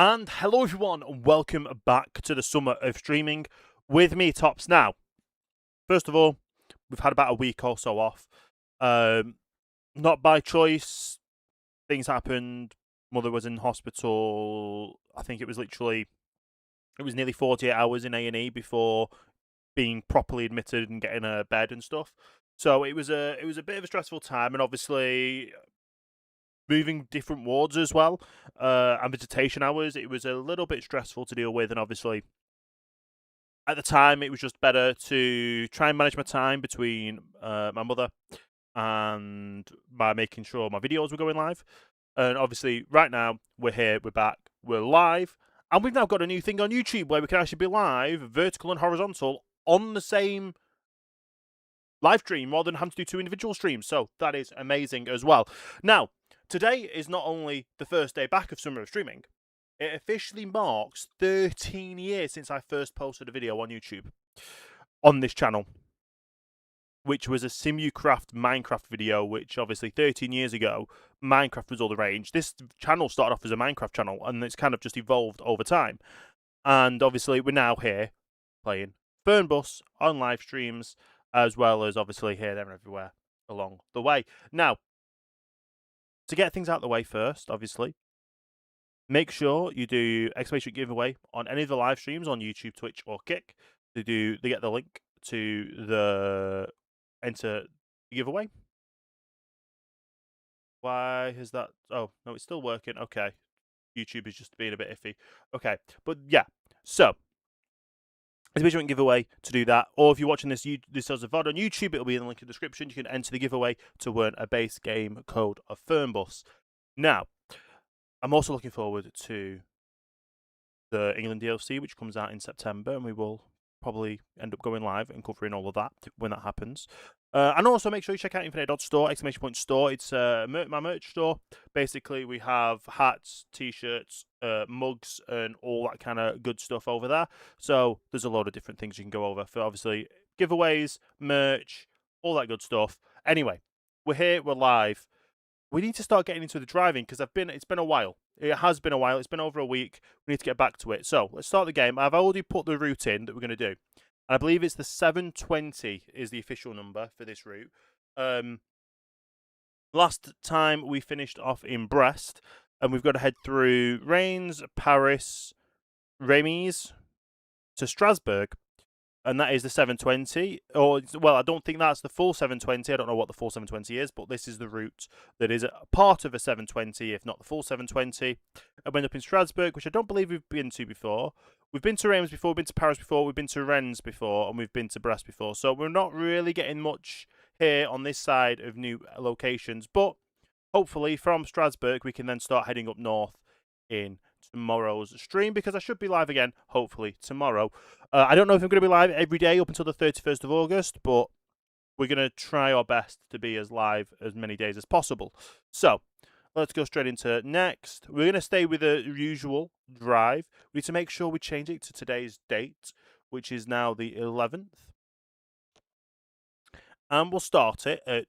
And hello everyone, and welcome back to the summer of streaming with me, Tops. Now, first of all, we've had about a week or so off. Not by choice. Things happened. Mother was in hospital. I think it was nearly 48 hours in A&E before being properly admitted and getting a bed and stuff. So it was a bit of a stressful time, and obviously moving different wards as well, and visitation hours, it was a little bit stressful to deal with, and obviously at the time it was just better to try and manage my time between my mother and by making sure my videos were going live. And obviously right now we're here, we're back, we're live, and we've now got a new thing on YouTube where we can actually be live, vertical and horizontal, on the same live stream rather than having to do two individual streams. So that is amazing as well. Now, today is not only the first day back of Summer of Streaming, it officially marks 13 years since I first posted a video on YouTube on this channel, which was a Simucraft Minecraft video, which obviously 13 years ago, Minecraft was all the rage. This channel started off as a Minecraft channel, and it's kind of just evolved over time. And obviously we're now here playing Fernbus on live streams, as well as obviously here, there, and everywhere along the way. Now, to get things out of the way first, obviously, make sure you do exclamation giveaway on any of the live streams on YouTube, Twitch, or Kick. They get the link to the enter the giveaway. Why is that? Oh, no, it's still working. Okay. YouTube is just being a bit iffy. Okay. But yeah, so exhibition giveaway to do that, or if you're watching this as a VOD on YouTube, it'll be in the link in the description. You can enter the giveaway to win a base game code of Fernbus. Now, I'm also looking forward to the England DLC, which comes out in September, and we will probably end up going live and covering all of that when that happens. And also make sure you check out infin8 store, exclamation point store. It's my merch store. Basically, we have hats, t-shirts, mugs, and all that kind of good stuff over there. So there's a load of different things you can go over for, obviously, giveaways, merch, all that good stuff. Anyway, we're here, we're live. We need to start getting into the driving because it's been a while. It has been a while. It's been over a week. We need to get back to it. So let's start the game. I've already put the route in that we're going to do. I believe it's the 720 is the official number for this route. Last time we finished off in Brest, and we've got to head through Reims, Paris, Reims to Strasbourg. And that is the 720, well, I don't think that's the full 720. I don't know what the full 720 is, but this is the route that is a part of a 720, if not the full 720. I went up in Strasbourg, which I don't believe we've been to before. We've been to Reims before, we've been to Paris before, we've been to Rennes before, and we've been to Brest before. So we're not really getting much here on this side of new locations, but hopefully from Strasbourg we can then start heading up north in tomorrow's stream, because I should be live again, hopefully, tomorrow. I don't know if I'm going to be live every day up until the 31st of August, but we're going to try our best to be as live as many days as possible. So, let's go straight into next. We're going to stay with the usual drive. We need to make sure we change it to today's date, which is now the 11th. And we'll start it at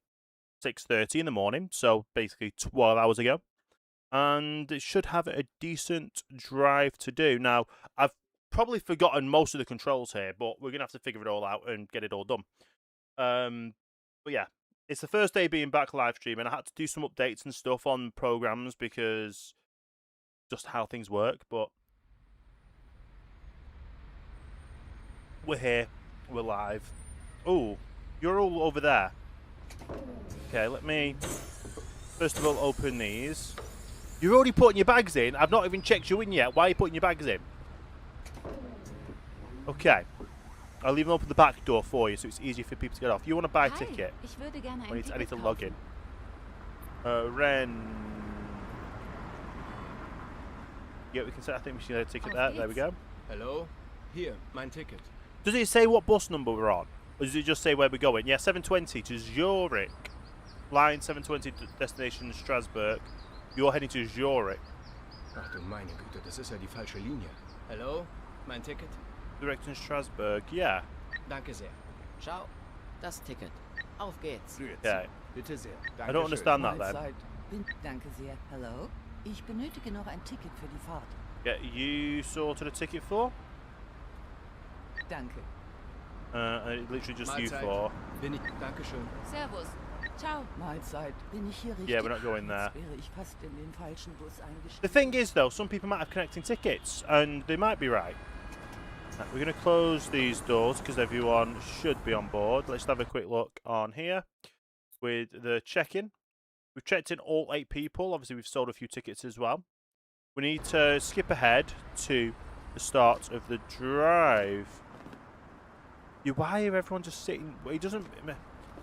6:30 in the morning, so basically 12 hours ago. And it should have a decent drive to do. Now, I've probably forgotten most of the controls here, but we're going to have to figure it all out and get it all done. But yeah, it's the first day being back live streaming. I had to do some updates and stuff on programs because just how things work, but we're here, we're live. Oh, you're all over there. Okay, let me first of all open these. You're already putting your bags in? I've not even checked you in yet. Why are you putting your bags in? Okay. I'll even open the back door for you so it's easier for people to get off. You want to buy a ticket? I need to log in. Ren. Yeah, we can set. I think we should get a ticket there. There we go. Hello? Here, mein Ticket. Does it say what bus number we're on? Or does it just say where we're going? Yeah, 720 to Zurich. Line 720 destination Strasbourg. You're heading to Zurich. Ach du meine Güte, das ist ja die falsche Linie. Hello? Mein Ticket? Direction Strasbourg, yeah. Danke sehr. Ciao. Das Ticket. Auf geht's. Yeah. Bitte sehr. I don't understand that then. Danke sehr. Hello? Ich benötige noch ein Ticket für die Fahrt. get you sorted a ticket for. Danke. Literally just you Mahlzeit. four. Bin ich. Dankeschön. Servus. Ciao. Mahlzeit. Bin ich hier richtig? Yeah, we're not going there. Jetzt wäre ich fast in den falschen Bus eingestiegen. The thing is, though, some people might have connecting tickets, and they might be right. We're going to close these doors because everyone should be on board. Let's have a quick look on here with the check-in. We've checked in all 8 people. Obviously, we've sold a few tickets as well. We need to skip ahead to the start of the drive. Why are everyone just sitting? It doesn't...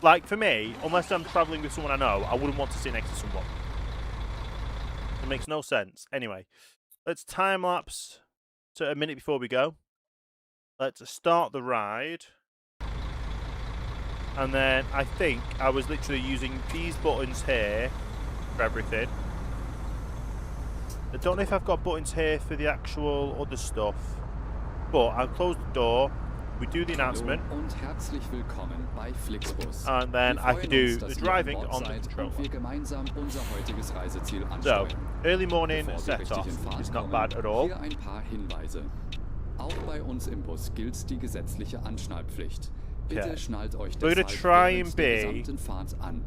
Like, for me, unless I'm travelling with someone I know, I wouldn't want to sit next to someone. It makes no sense. Anyway, let's time-lapse to a minute before we go. Let's start the ride. And then I think I was literally using these buttons here for everything. I don't know if I've got buttons here for the actual other stuff. But I'll close the door. We do the announcement. Und herzlich willkommen bei Flixbus. And then I can do the dass ihr driving an on Bord the seid controller. und wir gemeinsam unser heutiges Reiseziel So, ansteuern. early morning Bevor wir set richtig off in Fahrt is not kommen, bad at all. Hier ein paar Hinweise. Auch bei uns im Bus gilt die gesetzliche Anschnallpflicht. Bitte Okay. schnallt euch We're gonna deshalb try während and der be gesamten Fahrt an.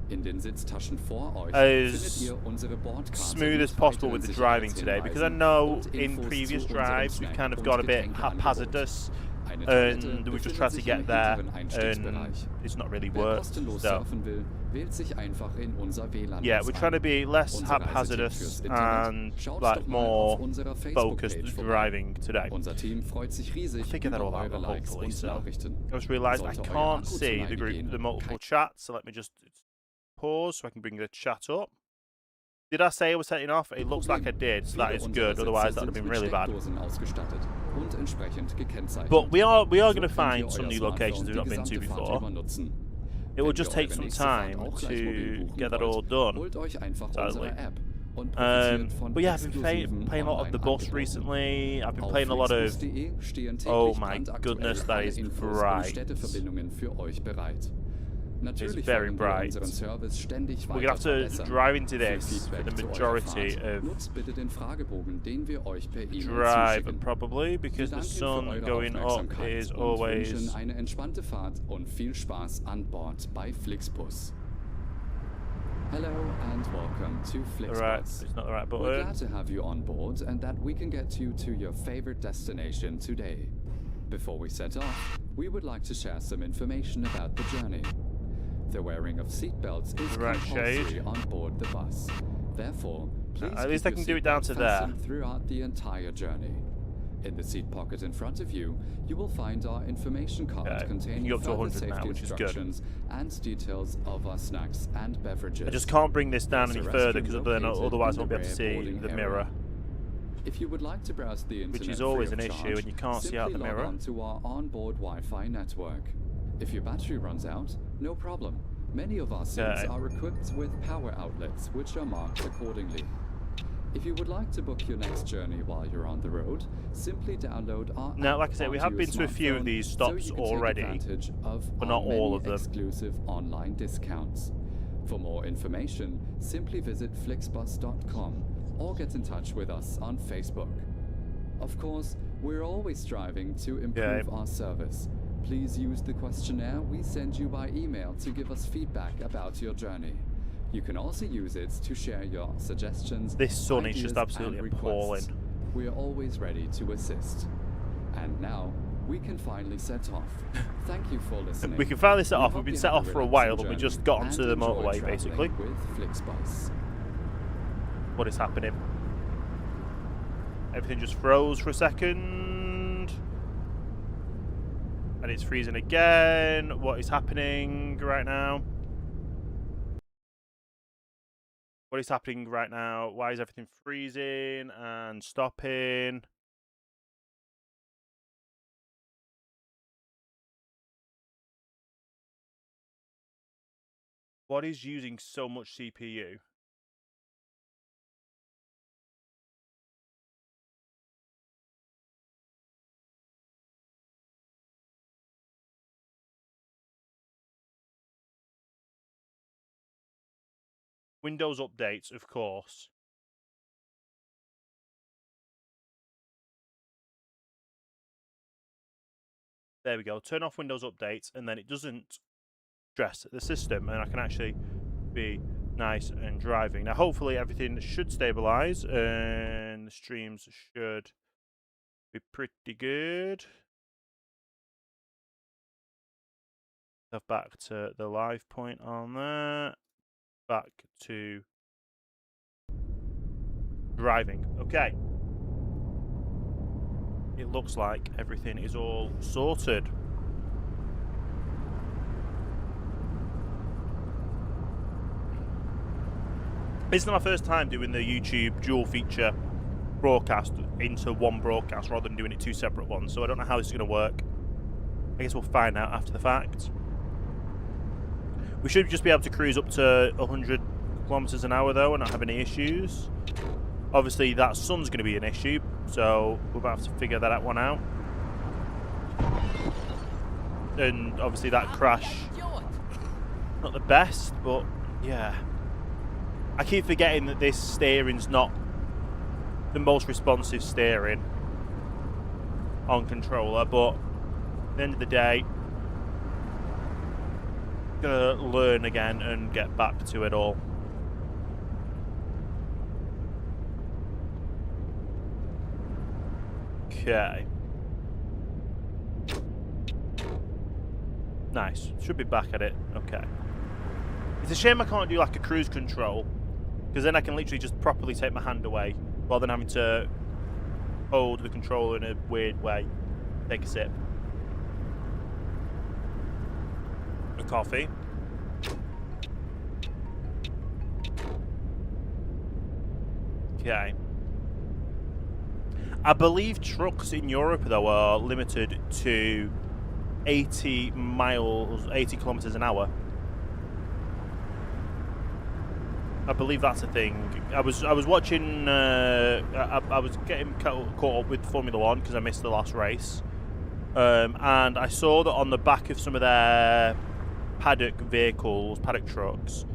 In den Sitztaschen vor euch as findet ihr unsere Bordkarte smooth as mit possible weiteren with the driving today, because I know Sicherheitshinweisen in und previous Infos zu unserem drives we've Snack- kind of und got a bit Getränkeangebot. haphazardous Eine Toilette and we just befindet tried to sich get im there hinteren and Einstiegsbereich. it's not really Wer worked. kostenlos So surfen will, wählt sich einfach in unser WLAN. yeah, we're trying to be less Unser haphazardous Reisetipp fürs Internet. and Schaut like doch mal auf more unserer focused Facebook-Page vorbei. driving today. Unser Team freut sich riesig Figure that über all out, eure Likes hopefully, und so. Nachrichten. I just realised I Sollte euer can't Akku see zu the Neige gehen, multiple chats, so let me just pause so I can bring the chat up. Did I say I was setting off? It looks like I did, so that Viele is unserer good, otherwise that Sitze would have been sind really mit bad. Steckdosen ausgestattet und entsprechend gekennzeichnet. But we are going So to könnt find ihr some euer new Smartphone locations we've die not been to gesamte Fahrt before. über nutzen. It will Wenn just ihr take eure some nächste Fahrt time auch gleich mobil to buchen get that wollt, all done. holt euch einfach Totally. unsere App und profitiert von But yeah, I've been exklusiven playing a lot of the bus Online-Angeboten. recently. I've been Auf playing a lot of... flixbus.de stehen Oh täglich my brandaktuell goodness, that alle is Infos und bright. Städteverbindungen für euch bereit. Natürlich very wollen wir bright. unseren Service ständig We're weiter going to have to verbessern. drive into Für this for Feedback the zu eurer majority Fahrt of nutzt bitte den Fragebogen, den wir euch per E-Mail drive, zuschicken. probably, Wir because the danken für sun eure going up Aufmerksamkeit is und always... wünschen eine entspannte Fahrt und viel Spaß an Bord bei Flixbus. Hello and welcome to Flixbus. Right, it's not the right We're button. glad to have you on board and that we can get you to your favorite destination today. Before we set off, we would like to share some information about the journey. The wearing of seatbelts is The right compulsory shade. on board the bus. Therefore, please At least keep I can your do it down seatbelt to there. fastened throughout the entire journey. In the seat pocket in front of you, you will find our information card Okay, containing you can go up to further 100 now, safety which is good. instructions and details of our snacks and beverages. I just can't bring this down There's any a further restroom because located otherwise I in won't be able to the see rear boarding the area. mirror, If you would like to browse the internet which is free always of an charge, issue when you can't see out the simply log mirror. on to our onboard Wi-Fi network. If your battery runs out, no problem. Many of our seats Okay. are equipped with power outlets, which are marked accordingly. If you would like to book your next journey while you're on the road, simply download our Now, app like I said, we onto have your been to a few of smartphone these so stops you can already, take advantage of but our not all many of them. exclusive online discounts. For more information, simply visit flixbus.com or get in touch with us on Facebook. Of course, we're always striving to improve our service. Please use the questionnaire we send you by email to give us feedback about your journey. You can also use it to share your suggestions. This sun is ideas, just absolutely and requests. appalling. We are always ready to assist. And now, we can finally set off. Thank you for listening. We can finally set off. hope We've been you set have off for a relaxing while, but we journey just got and onto the enjoy motorway, traveling basically. with Flixbus. What is happening? Everything just froze for a second. And it's freezing again. What is happening right now? What is happening right now? Why is everything freezing and stopping? What is using so much CPU? Windows updates, of course. There we go. Turn off Windows updates, and then it doesn't stress the system, and I can actually be nice and driving. Now, hopefully, everything should stabilize, and the streams should be pretty good. Back to the live point on there. Back to driving. Okay. It looks like everything is all sorted. This is my first time doing the YouTube dual feature broadcast into one broadcast rather than doing it two separate ones, so I don't know how this is going to work. I guess we'll find out after the fact. We should just be able to cruise up to 100 kilometers an hour though and not have any issues. Obviously that sun's going to be an issue, so we'll have to figure that one out. And obviously that crash, not the best, but yeah. I keep forgetting that this steering's not the most responsive steering on controller, but at the end of the day, gonna learn again and get back to it all. Okay. Nice. Should be back at it. Okay. It's a shame I can't do like a cruise control, because then I can literally just properly take my hand away rather than having to hold the controller in a weird way. Take a sip. A coffee. Okay. I believe trucks in Europe though are limited to 80 kilometers an hour. I believe that's a thing. I was watching. I was getting caught up with Formula One because I missed the last race, and I saw that on the back of some of their paddock vehicles, paddock trucks,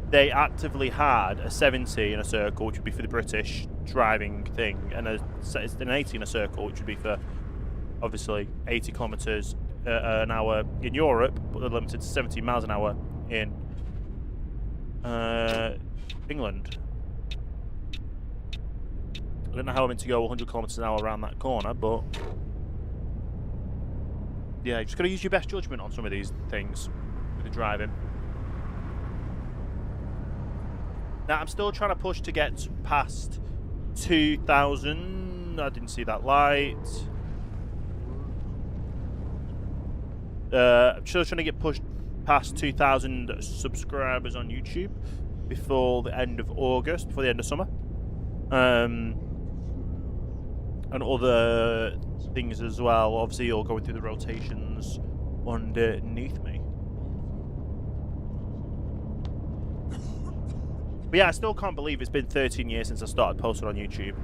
they actively had a 70 in a circle, which would be for the British driving thing, and an 80 in a circle, which would be for obviously 80 kilometers an hour in Europe, but they're limited to 70 miles an hour in England. I don't know how I'm meant to go 100 kilometers an hour around that corner, but yeah, you just got to use your best judgment on some of these things with the driving. Now, I'm still trying to push to get past 2,000. I didn't see that light. I'm still trying to get pushed past 2,000 subscribers on YouTube before the end of August, before the end of summer. And other things as well. Obviously, you're going through the rotations underneath me. But yeah, I still can't believe it's been 13 years since I started posting on YouTube.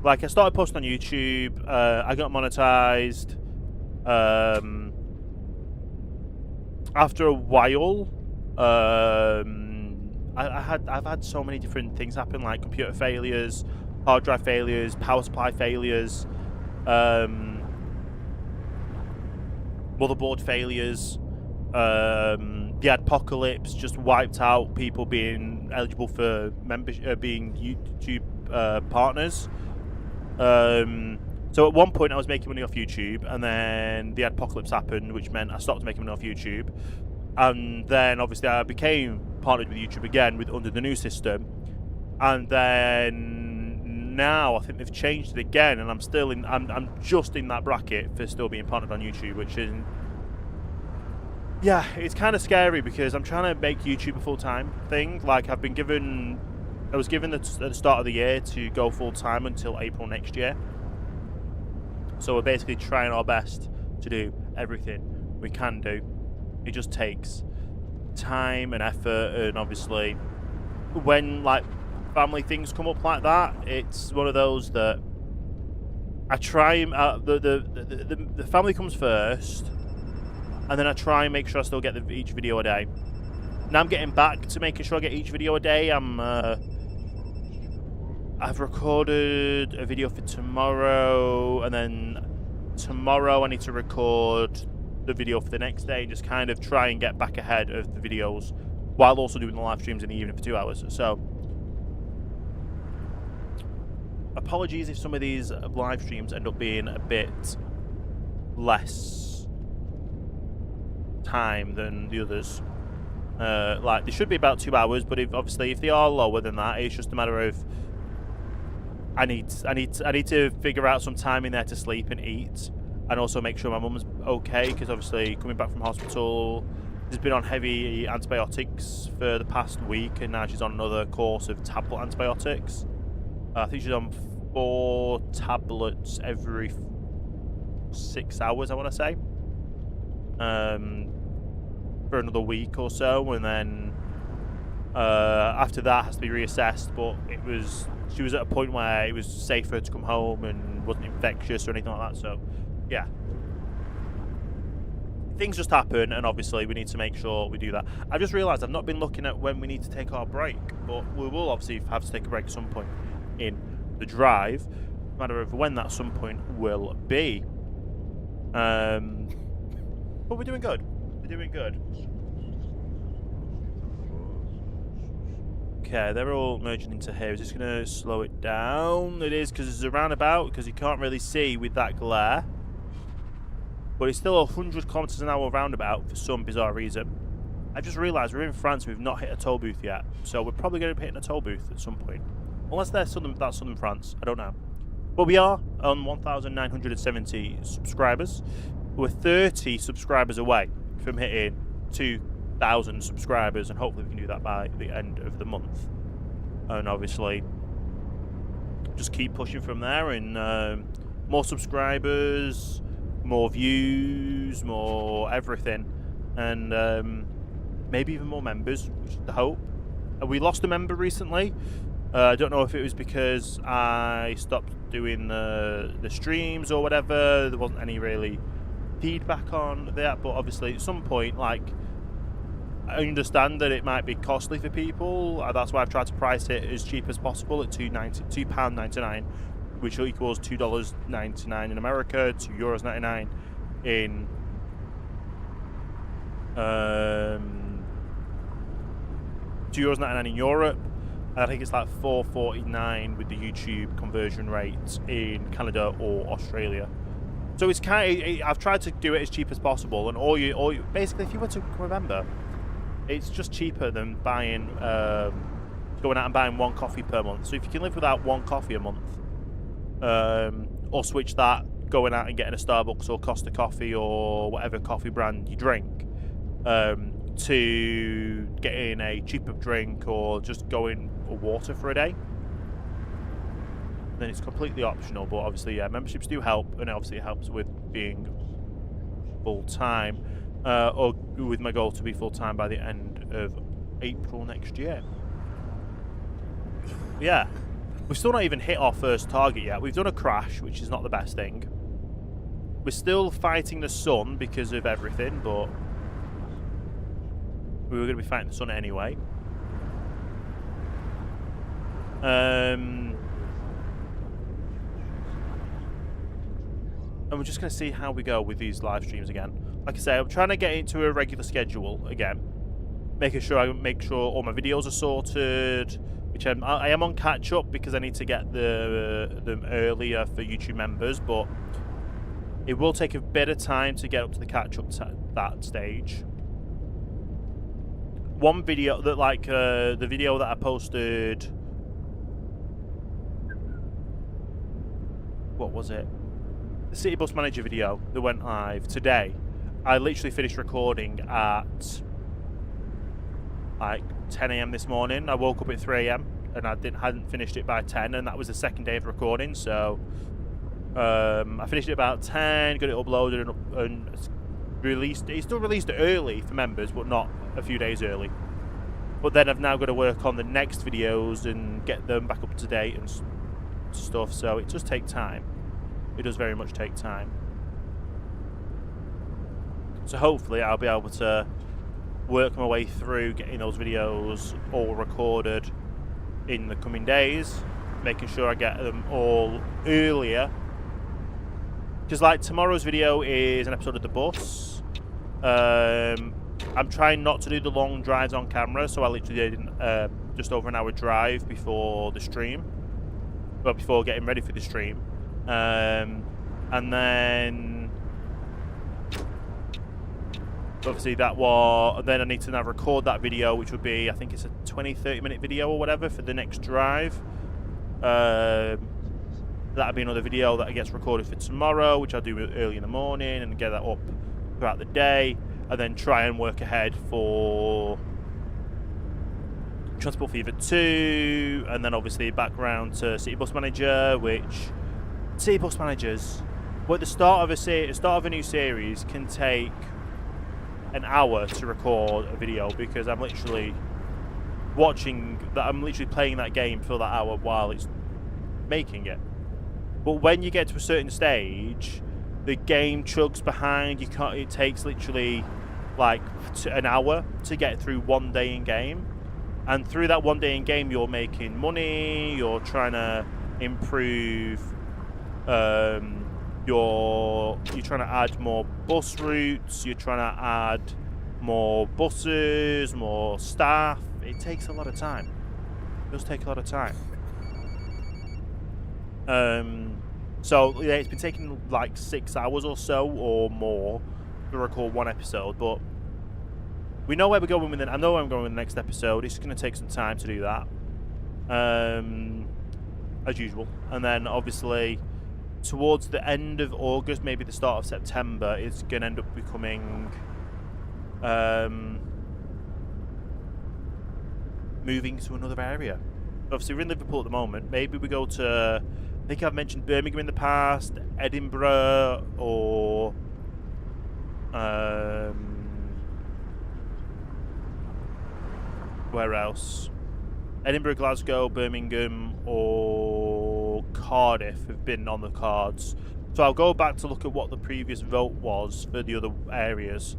Like, I started posting on YouTube, I got monetized. After a while, I've had so many different things happen, like computer failures, hard drive failures, power supply failures, motherboard failures. The apocalypse just wiped out people being eligible for membership, being YouTube partners. So at one point I was making money off YouTube, and then the apocalypse happened, which meant I stopped making money off YouTube. And then obviously I became partnered with YouTube again under the new system. And then now I think they've changed it again, and I'm still in. I'm just in that bracket for still being partnered on YouTube, which is, yeah, it's kind of scary because I'm trying to make YouTube a full-time thing. Like, I was given at the start of the year to go full-time until April next year. So we're basically trying our best to do everything we can do. It just takes time and effort, and obviously when like family things come up like that, it's one of those that I try. The family comes first, and then I try and make sure I still get each video a day. Now I'm getting back to making sure I get each video a day. I'm I've recorded a video for tomorrow, and then tomorrow I need to record the video for the next day and just kind of try and get back ahead of the videos while also doing the live streams in the evening for 2 hours. So apologies if some of these live streams end up being a bit less time than the others. Like, they should be about 2 hours, but obviously if they are lower than that, it's just a matter of I need to figure out some time in there to sleep and eat, and also make sure my mum's okay, because obviously coming back from hospital, she's been on heavy antibiotics for the past week, and now she's on another course of tablet antibiotics. I think she's on 4 tablets every 6 hours, I want to say, for another week or so, and then after that has to be reassessed. But she was at a point where it was safe for her to come home and wasn't infectious or anything like that. So yeah, things just happen, and obviously we need to make sure we do that. I've just realised I've not been looking at when we need to take our break, but we will obviously have to take a break at some point in the drive. It's a matter of when that some point will be. But we're doing good. We're doing good. Okay, they're all merging into here. Is this going to slow it down? It is, because it's a roundabout, because you can't really see with that glare. But it's still 100 kilometers an hour roundabout for some bizarre reason. I just realised we're in France and we've not hit a toll booth yet. So we're probably going to be hitting a toll booth at some point. Unless that's southern France. I don't know. But we are on 1,970 subscribers. We're 30 subscribers away from hitting 2,000 subscribers, and hopefully we can do that by the end of the month. And obviously just keep pushing from there, and more subscribers, more views, more everything, and maybe even more members, which is the hope. We lost a member recently. I don't know if it was because I stopped doing the streams or whatever. There wasn't any really feedback on that, but obviously at some point, like, I understand that it might be costly for people. That's why I've tried to price it as cheap as possible at £2.99, which equals $2.99 in America, €2.99 in €2.99 in Europe. And I think it's like $4.49 with the YouTube conversion rate in Canada or Australia. So it's I've tried to do it as cheap as possible, and all you basically, if you were to remember, it's just cheaper than buying going out and buying 1 coffee per month. So if you can live without 1 coffee a month, or switch that, going out and getting a Starbucks or Costa Coffee or whatever coffee brand you drink, to getting a cheaper drink or just going for water for a day, then it's completely optional. But obviously, yeah, memberships do help, and obviously it helps with being full-time, or with my goal to be full-time by the end of April next year. Yeah, we've still not even hit our first target yet. We've done a crash, which is not the best thing. We're still fighting the sun because of everything, but we were going to be fighting the sun anyway. And we're just going to see how we go with these live streams again. Like I say, I'm trying to get into a regular schedule again, making sure all my videos are sorted, which I am on catch up because I need to get them earlier for YouTube members, but it will take a bit of time to get up to the catch up that stage. One video that, like, the video that I posted, what was it? The City Bus Manager video that went live today. I literally finished recording at like 10 AM this morning. I woke up at 3 AM and I hadn't finished it by 10, and that was the second day of recording. So I finished it about 10, got it uploaded and released. It's still released early for members, but not a few days early. But then I've now got to work on the next videos and get them back up to date and stuff. So it does take time. It does very much take time. So hopefully I'll be able to work my way through getting those videos all recorded in the coming days, making sure I get them all earlier. Because like tomorrow's video is an episode of The Bus. I'm trying not to do the long drives on camera, so I literally did just over an hour drive before the stream. Well, before getting ready for the stream. And then obviously that was, then I need to now record that video, which would be, I think it's a 20-30 minute video or whatever for the next drive. That'll be another video that gets recorded for tomorrow, which I'll do early in the morning and get that up throughout the day, and then try and work ahead for Transport Fever 2, and then obviously back round to City Bus Manager, which City Bus Managers, well, at the start of a new series can take an hour to record a video, because I'm literally playing that game for that hour while it's making it. But when you get to a certain stage, the game chugs behind. It takes literally like an hour to get through one day in game, and through that one day in game, you're making money. You're trying to improve. You're trying to add more bus routes. You're trying to add more buses, more staff. It takes a lot of time. It does take a lot of time. So yeah, it's been taking like 6 hours or so or more to record one episode, but we know where we're going with it. I know where I'm going with the next episode. It's going to take some time to do that, as usual. And then obviously towards the end of August, maybe the start of September, it's going to end up becoming moving to another area. Obviously we're in Liverpool at the moment. Maybe we go to, I think I've mentioned Birmingham in the past, Edinburgh, or where else? Edinburgh, Glasgow, Birmingham, or Cardiff have been on the cards. So I'll go back to look at what the previous vote was for the other areas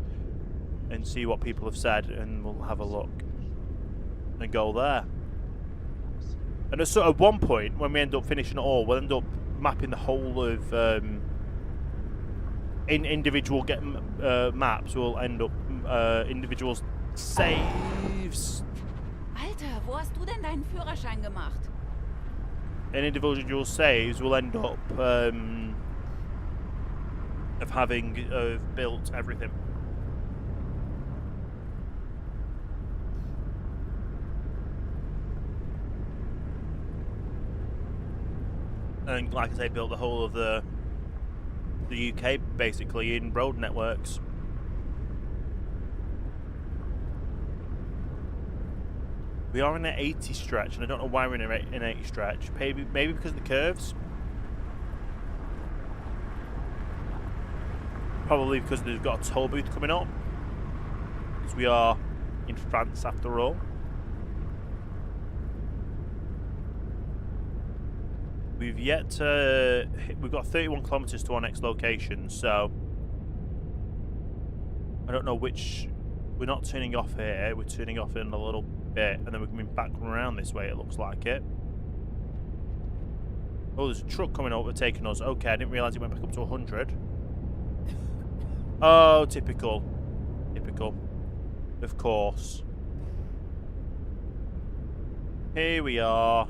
and see what people have said, and we'll have a look and go there. And at one point, when we end up finishing it all, we'll end up mapping the whole of in individual maps. We'll end up individual saves. Alter, wo hast du denn deinen Führerschein gemacht? And individual saves will end up of having built everything. And like I say, built the whole of the UK basically in road networks. We are in an 80 stretch, and I don't know why we're in an 80 stretch. Maybe because of the curves. Probably because they've got a toll booth coming up. Because we are in France after all. We've got 31 kilometers to our next location, so I don't know which. We're not turning off here. We're turning off in a little bit, and then we're coming back around this way. It looks like it. Oh, there's a truck coming overtaking us. Okay, I didn't realise it went back up to 100. Oh, typical. Typical. Of course. Here we are.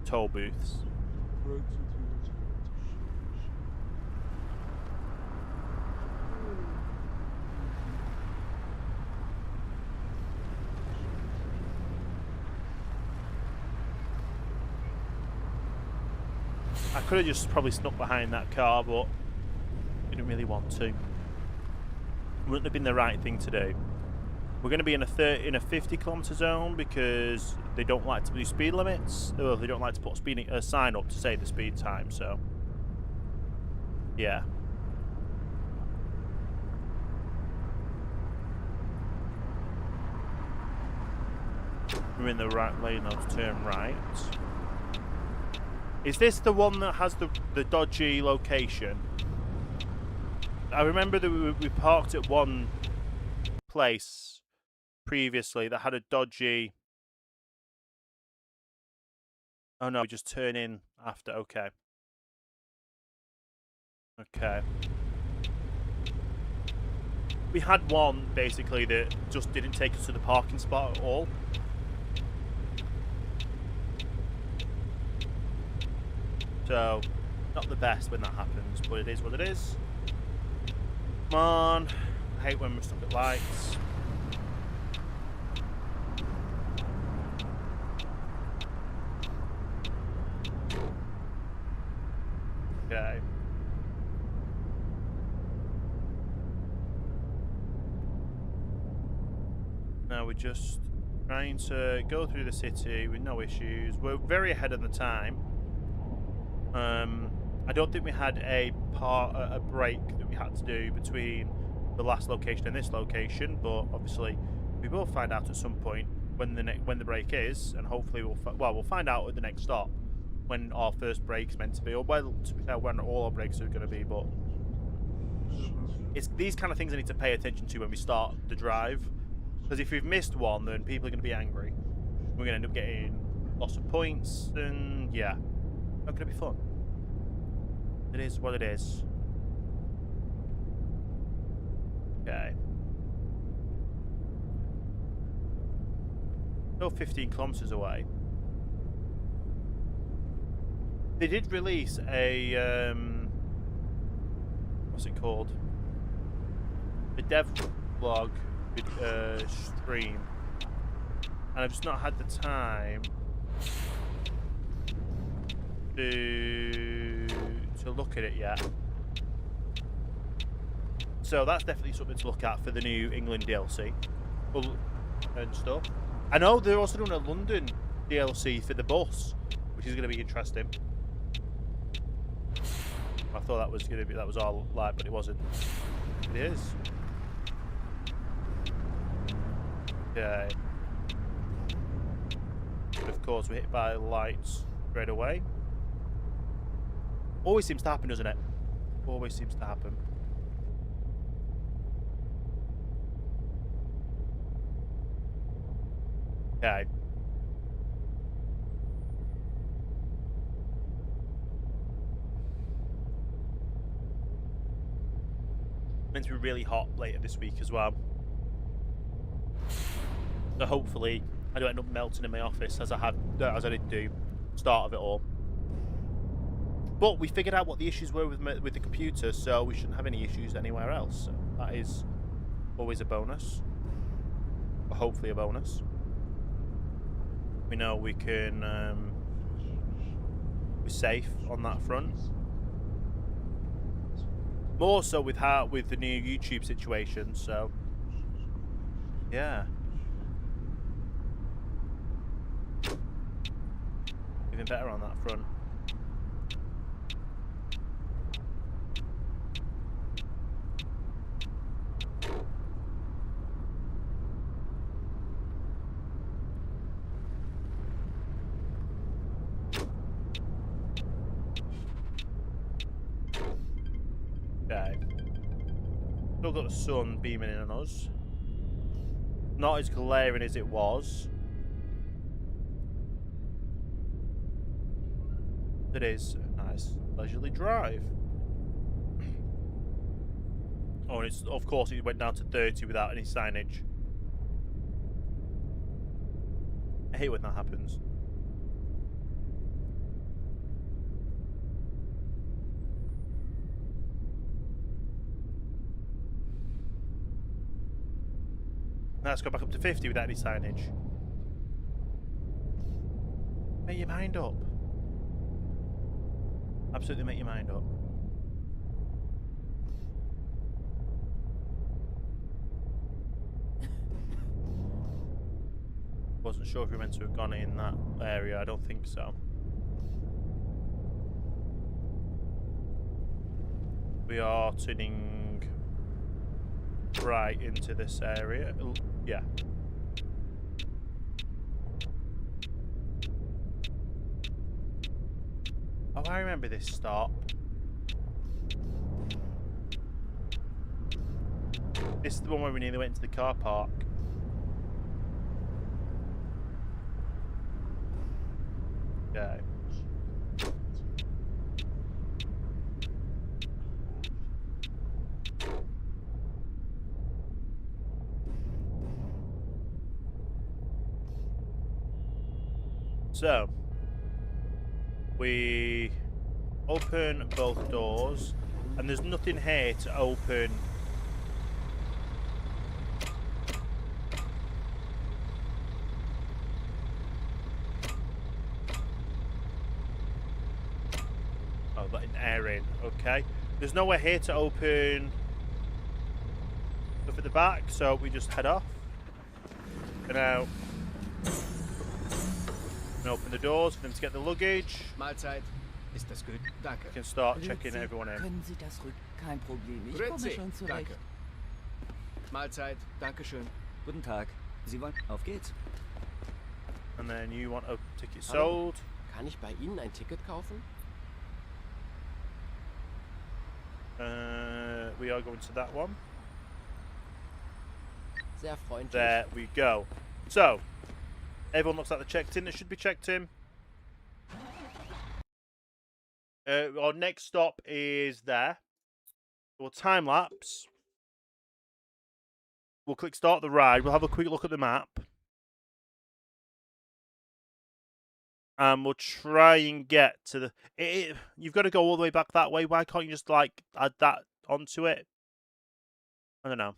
Toll booths. I could have just probably snuck behind that car, but I didn't really want to. It wouldn't have been the right thing to do. We're going to be in a 50 kilometer zone because they don't like to do speed limits. Well, they don't like to put a sign up to say the speed time. So, yeah. We're in the right lane now to turn right. Is this the one that has the dodgy location? I remember that we parked at one place previously that had a dodgy Oh no, we just turn in after. Okay. Okay. We had one basically that just didn't take us to the parking spot at all. So, not the best when that happens, but it is what it is. Come on. I hate when we're stuck at lights. Okay. Now we're just trying to go through the city with no issues. We're very ahead of the time. I don't think we had a break that we had to do between the last location and this location, but obviously we will find out at some point when the break is, and hopefully we'll find out at the next stop when our first break's meant to be, or well, to be fair, when all our breaks are going to be. But it's these kind of things I need to pay attention to when we start the drive, because if we've missed one, then people are going to be angry. We're going to end up getting lots of points, and yeah, not going to be fun. It is what it is. Okay. Still 15 kilometers away. They did release a what's it called? A dev blog stream, and I've just not had the time to look at it yet. So that's definitely something to look at for the new England DLC and stuff. I know they're also doing a London DLC for the bus, which is going to be interesting. I thought that was all live, but it wasn't. It is. Okay. But of course, we're hit by lights straight away. Always seems to happen, doesn't it? Always seems to happen. Okay. Meant to be really hot later this week as well. So hopefully I don't end up melting in my office as I did do start of it all. But we figured out what the issues were with the computer, so we shouldn't have any issues anywhere else. So that is always a bonus, or hopefully a bonus. We know we can be safe on that front. More so with the new YouTube situation. So yeah, even better on that front. Okay. Still got the sun beaming in on us. Not as glaring as it was. It is a nice leisurely drive. Oh, and it's, of course it went down to 30 without any signage. I hate when that happens. Now let's go back up to 50 without any signage. Make your mind up. Absolutely make your mind up. Wasn't sure if we meant to have gone in that area. I don't think so. We are turning right into this area. Yeah. Oh, I remember this stop. This is the one where we nearly went into the car park. Okay. So, we open both doors, and there's nothing here to open. Oh, letting air in. Okay. There's nowhere here to open stuff at the back, so we just head off. And now, and open the doors for them to get the luggage. Mahlzeit. Ist das gut? Danke. We can start checking everyone in. Können Sie das kein Problem. Ich komme Grüezi. schon zurecht. Danke. Mahlzeit. Dankeschön. Guten Tag. Sie wollen... Auf geht's. And then you want a ticket Hallo. sold. Kann ich bei Ihnen ein Ticket kaufen? We are going to that one. Sehr freundlich. There we go. So, everyone looks like they're checked in. They should be checked in. Our next stop is there. We'll time lapse. We'll click start the ride. We'll have a quick look at the map. And we'll try and get to the... you've got to go all the way back that way. Why can't you just, like, add that onto it? I don't know.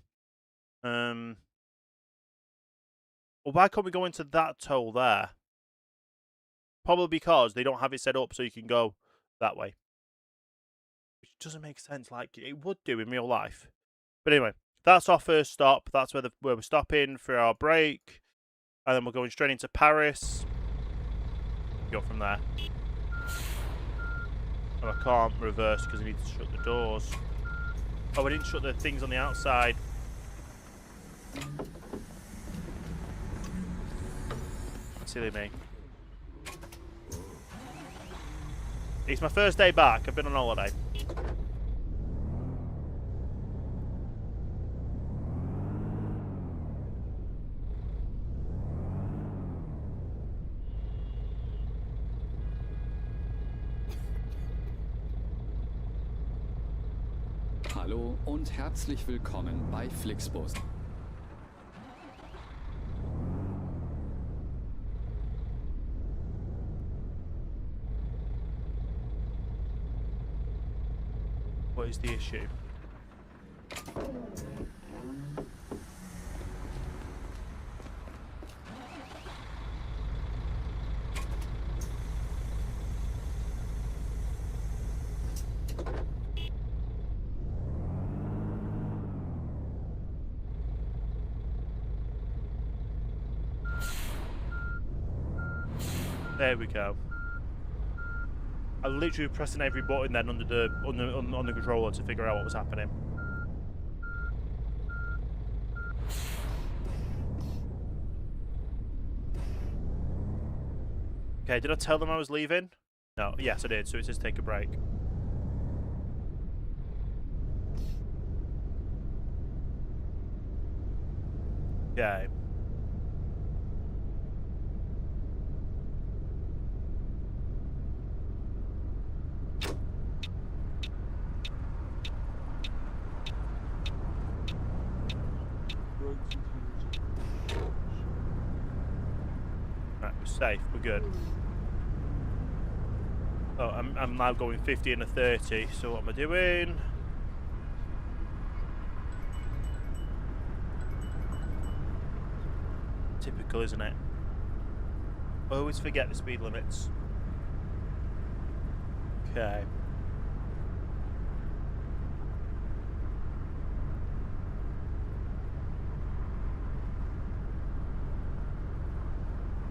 Well, why can't we go into that toll there? Probably because they don't have it set up so you can go that way. Which doesn't make sense like it would do in real life. But anyway, that's our first stop. That's where we're stopping for our break. And then we're going straight into Paris. Go from there. Oh, I can't reverse because I need to shut the doors. Oh, I didn't shut the things on the outside. Silly me. It's my first day back. I've been on holiday. Hallo und herzlich willkommen bei Flixbus. What is the issue? There we go. I literally was pressing every button then under the on the controller to figure out what was happening. Okay, did I tell them I was leaving? No, yes I did, so it says take a break. Okay. Right, we're safe, we're good. Oh, I'm now going 50 and a 30, so what am I doing? Typical, isn't it? I always forget the speed limits. Okay.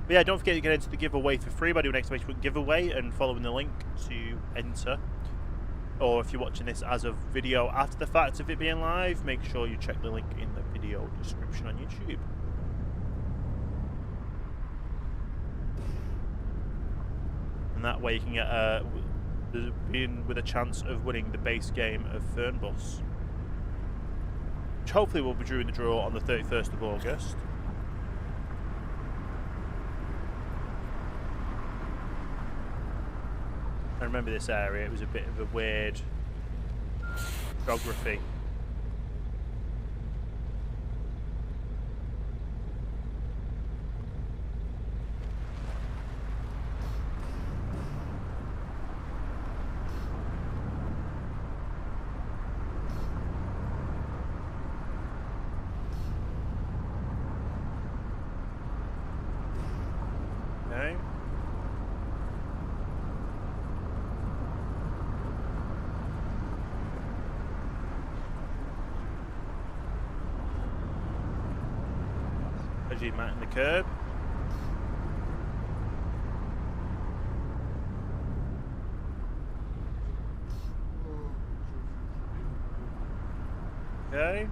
But yeah, don't forget you can enter the giveaway for free by doing exclamation giveaway and following the link to enter. Or if you're watching this as a video after the fact of it being live, make sure you check the link in the video description on YouTube. And that way you can get being with a chance of winning the base game of Fernbus, which hopefully will be during the draw on the 31st of August. I remember this area. It was a bit of a weird geography. Okay. As you mat in the curb. Okay.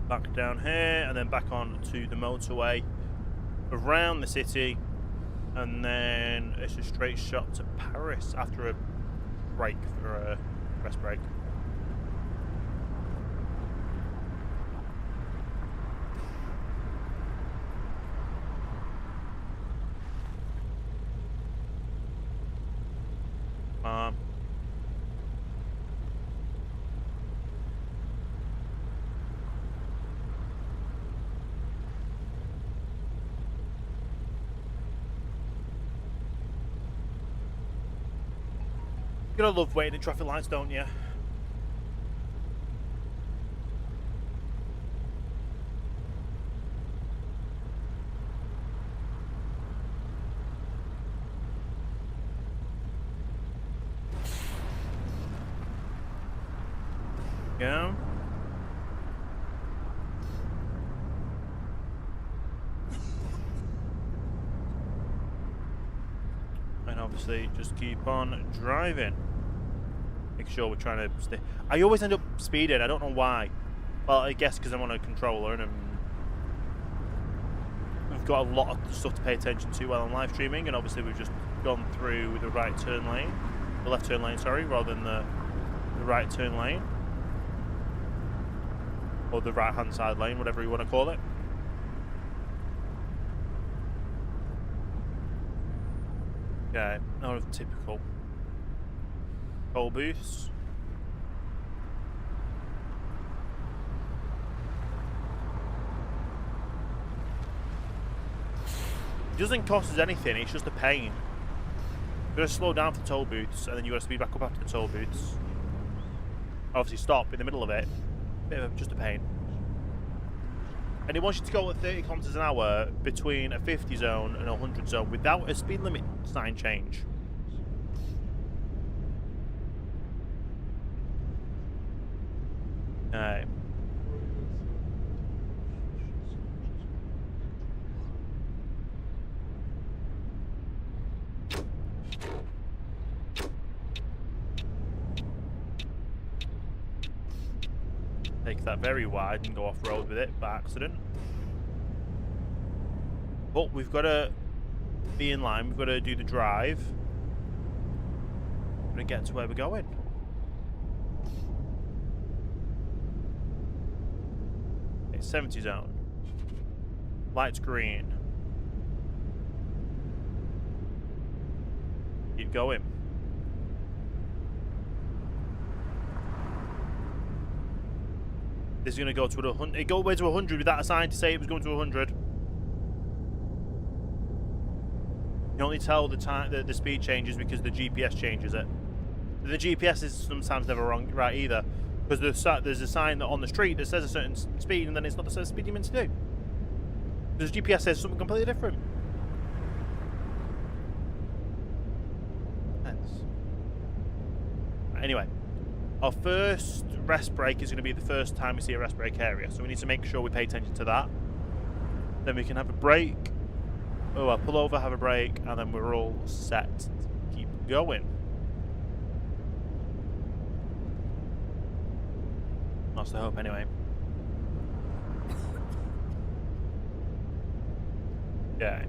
Back down here and then back on to the motorway around the city, and then it's a straight shot to Paris after a break for a rest break. You gotta love waiting in traffic lights, don't you? Yeah. And obviously just keep on driving. Make sure we're trying to stay. I always end up speeding, I don't know why. Well, I guess because I'm on a controller and we've got a lot of stuff to pay attention to while I'm live streaming, and obviously we've just gone through the right turn lane. The left turn lane, sorry, rather than the right turn lane. Or the right hand side lane, whatever you want to call it. Okay, out of typical. Toll booths. It doesn't cost us anything, it's just a pain. You're going to slow down for the toll booths, and then you've got to speed back up after the toll booths. Obviously stop in the middle of it. Bit of just a pain. And it wants you to go at 30 kilometers an hour between a 50 zone and a 100 zone without a speed limit sign change. Alright. Take that very wide and go off road with it by accident. But we've got to be in line, we've got to do the drive. We're going to get to where we're going. Okay, 70 zone. Lights green. Keep going. This is going to go to 100. It go way to 100 without a sign to say it was going to 100. You only tell the time the speed changes because the GPS changes it. The GPS is sometimes never wrong, right either, because there's a sign on the street that says a certain speed, and then it's not the certain speed you're meant to do. Because the GPS says something completely different. Hence. Anyway, our first rest break is going to be the first time we see a rest break area, so we need to make sure we pay attention to that. Then we can have a break. Oh, I'll pull over, have a break, and then we're all set to keep going. That's the hope, anyway. Yeah.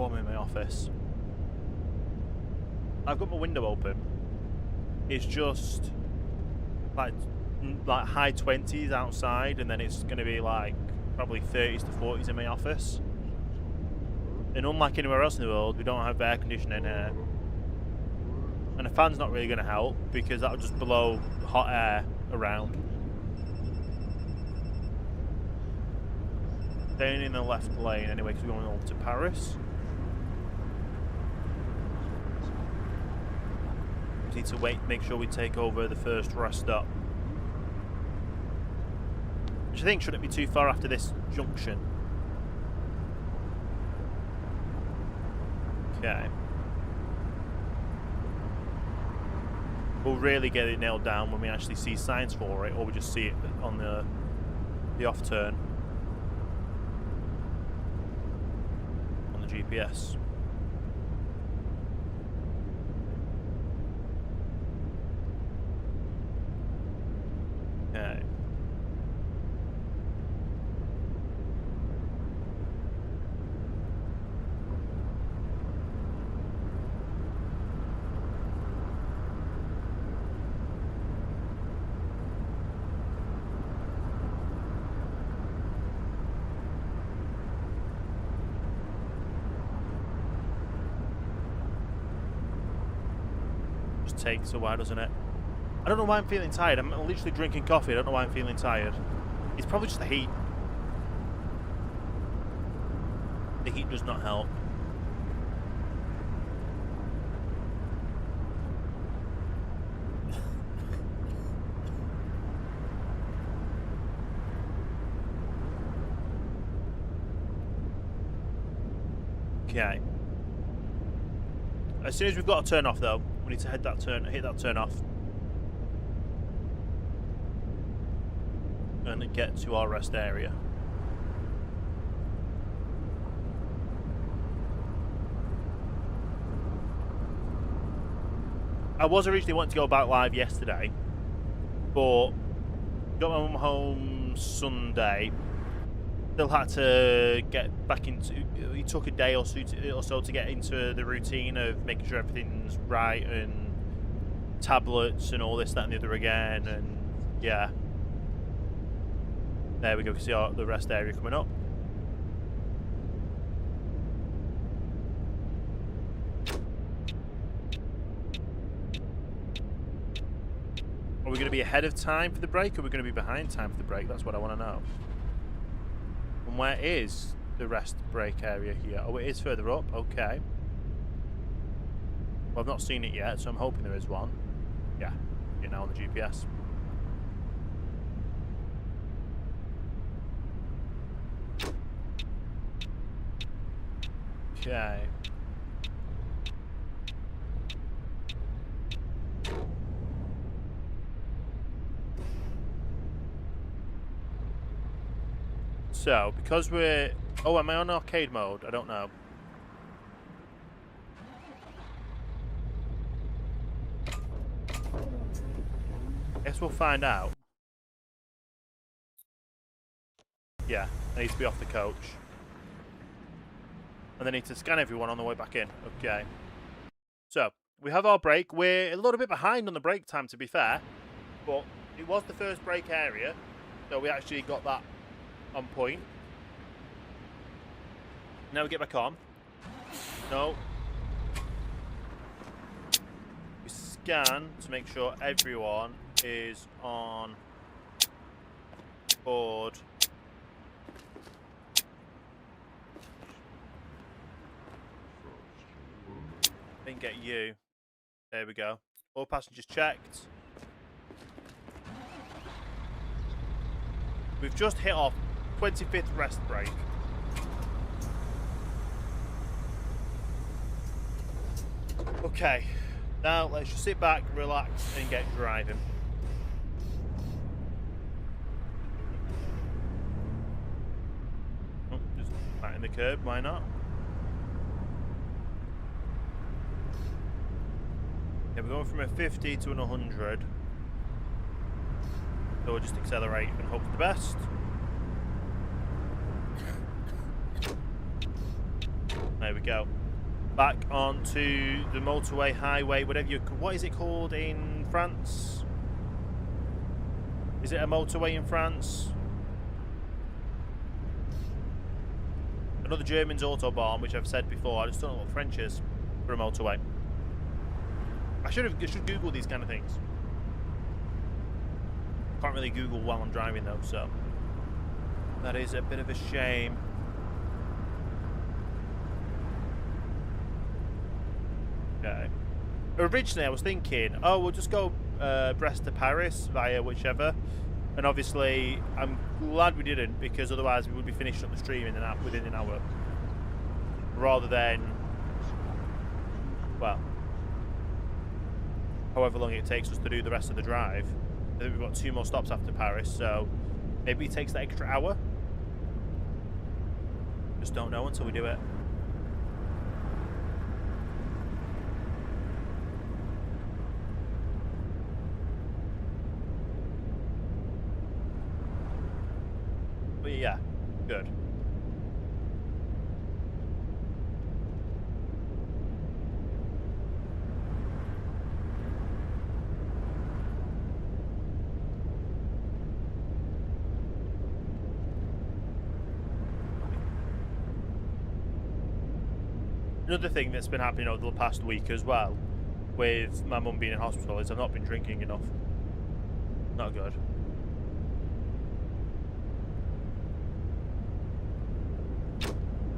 warm in my office. I've got my window open. It's just like high 20s outside, and then it's going to be like probably 30s to 40s in my office. And unlike anywhere else in the world, we don't have air conditioning here. And a fan's not really going to help because that'll just blow hot air around. Staying in the left lane anyway because we're going on to Paris. We need to make sure we take over the first rest stop. Which I think shouldn't be too far after this junction. Okay. We'll really get it nailed down when we actually see signs for it, or we just see it on the off turn on the GPS. Okay. Takes a while, doesn't it? I don't know why I'm feeling tired. I'm literally drinking coffee. I don't know why I'm feeling tired. It's probably just the heat. The heat does not help. Okay. As soon as we've got to turn off, though, we need to hit that turn off, and get to our rest area. I was originally wanting to go back live yesterday, but got my mum home Sunday. Still had to get back into. It took a day or so to get into the routine of making sure everything's right and tablets and all this, that, and the other again. And yeah, there we go. We can see the rest area coming up. Are we going to be ahead of time for the break, or are we going to be behind time for the break? That's what I want to know. And where is the rest break area here? Oh, it is further up. Okay. Well, I've not seen it yet, so I'm hoping there is one. Yeah, you're now on the GPS. Okay. So, because we're... Oh, am I on arcade mode? I don't know. Guess we'll find out. Yeah, I need to be off the coach. And they need to scan everyone on the way back in. Okay. So, we have our break. We're a little bit behind on the break time, to be fair. But it was the first break area. So we actually got that on point. Now we get back on. No. We scan to make sure everyone is on board. Didn't get you. There we go. All passengers checked. We've just hit our 25th rest break. Okay, now let's just sit back, relax, and get driving. Oh, just right in the curb, why not? Yeah, we're going from a 50 to an 100. So we'll just accelerate and hope for the best. There we we go. Back onto the motorway, highway, whatever you... What is it called in France? Is it a motorway in France? Another German's Autobahn, which I've said before. I just don't know what French is for a motorway. I should Google these kind of things. Can't really Google while I'm driving though, so that is a bit of a shame. Okay. Originally, I was thinking, oh, we'll just go Brest to Paris via whichever, and obviously, I'm glad we didn't, because otherwise we would be finishing up the stream within an hour, rather than, well, however long it takes us to do the rest of the drive. I think we've got 2 more stops after Paris, so maybe it takes that extra hour. Just don't know until we do it. But yeah, good. Another thing that's been happening over the past week as well, with my mum being in hospital, is I've not been drinking enough. Not good.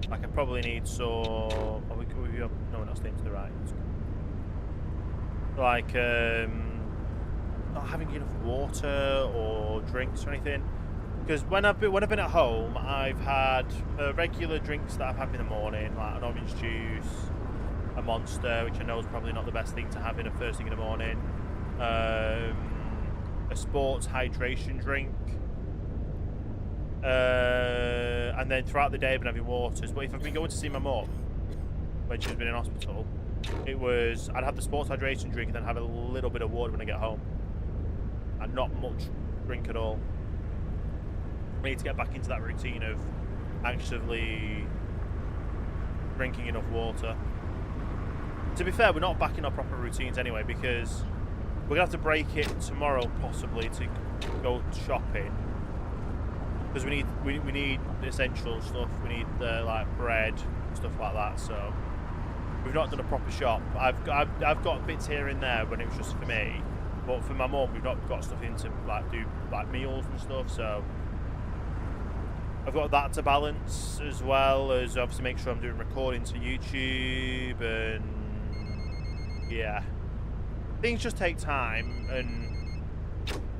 Like, I probably need some... Oh, no, we're not staying to the right. Like, not having enough water or drinks or anything. Because when I've been at home, I've had regular drinks that I've had in the morning, like an orange juice, a Monster, which I know is probably not the best thing to have in a first thing in the morning, a sports hydration drink, and then throughout the day I've been having waters. But if I've been going to see my mum when she's been in hospital, I'd have the sports hydration drink and then have a little bit of water when I get home, and not much drink at all. I need to get back into that routine of actually drinking enough water. To be fair, we're not back in our proper routines anyway, because we're gonna have to break it tomorrow possibly to go shopping, because we need essential stuff. We need like bread, stuff like that. So we've not done a proper shop. I've got bits here and there when it was just for me, but for my mum we've not got stuff in to like do like meals and stuff. So I've got that to balance, as well as obviously make sure I'm doing recordings for YouTube, and yeah, things just take time, and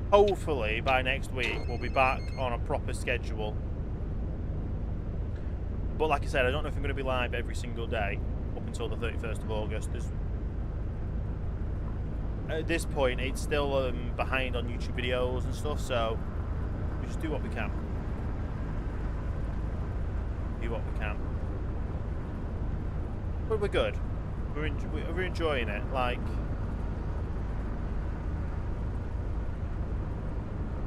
hopefully by next week we'll be back on a proper schedule. But like I said, I don't know if I'm going to be live every single day up until the 31st of August. At this point it's still behind on YouTube videos and stuff, so we just do what we can. What we can, but we're good. We're enjoying it. Like,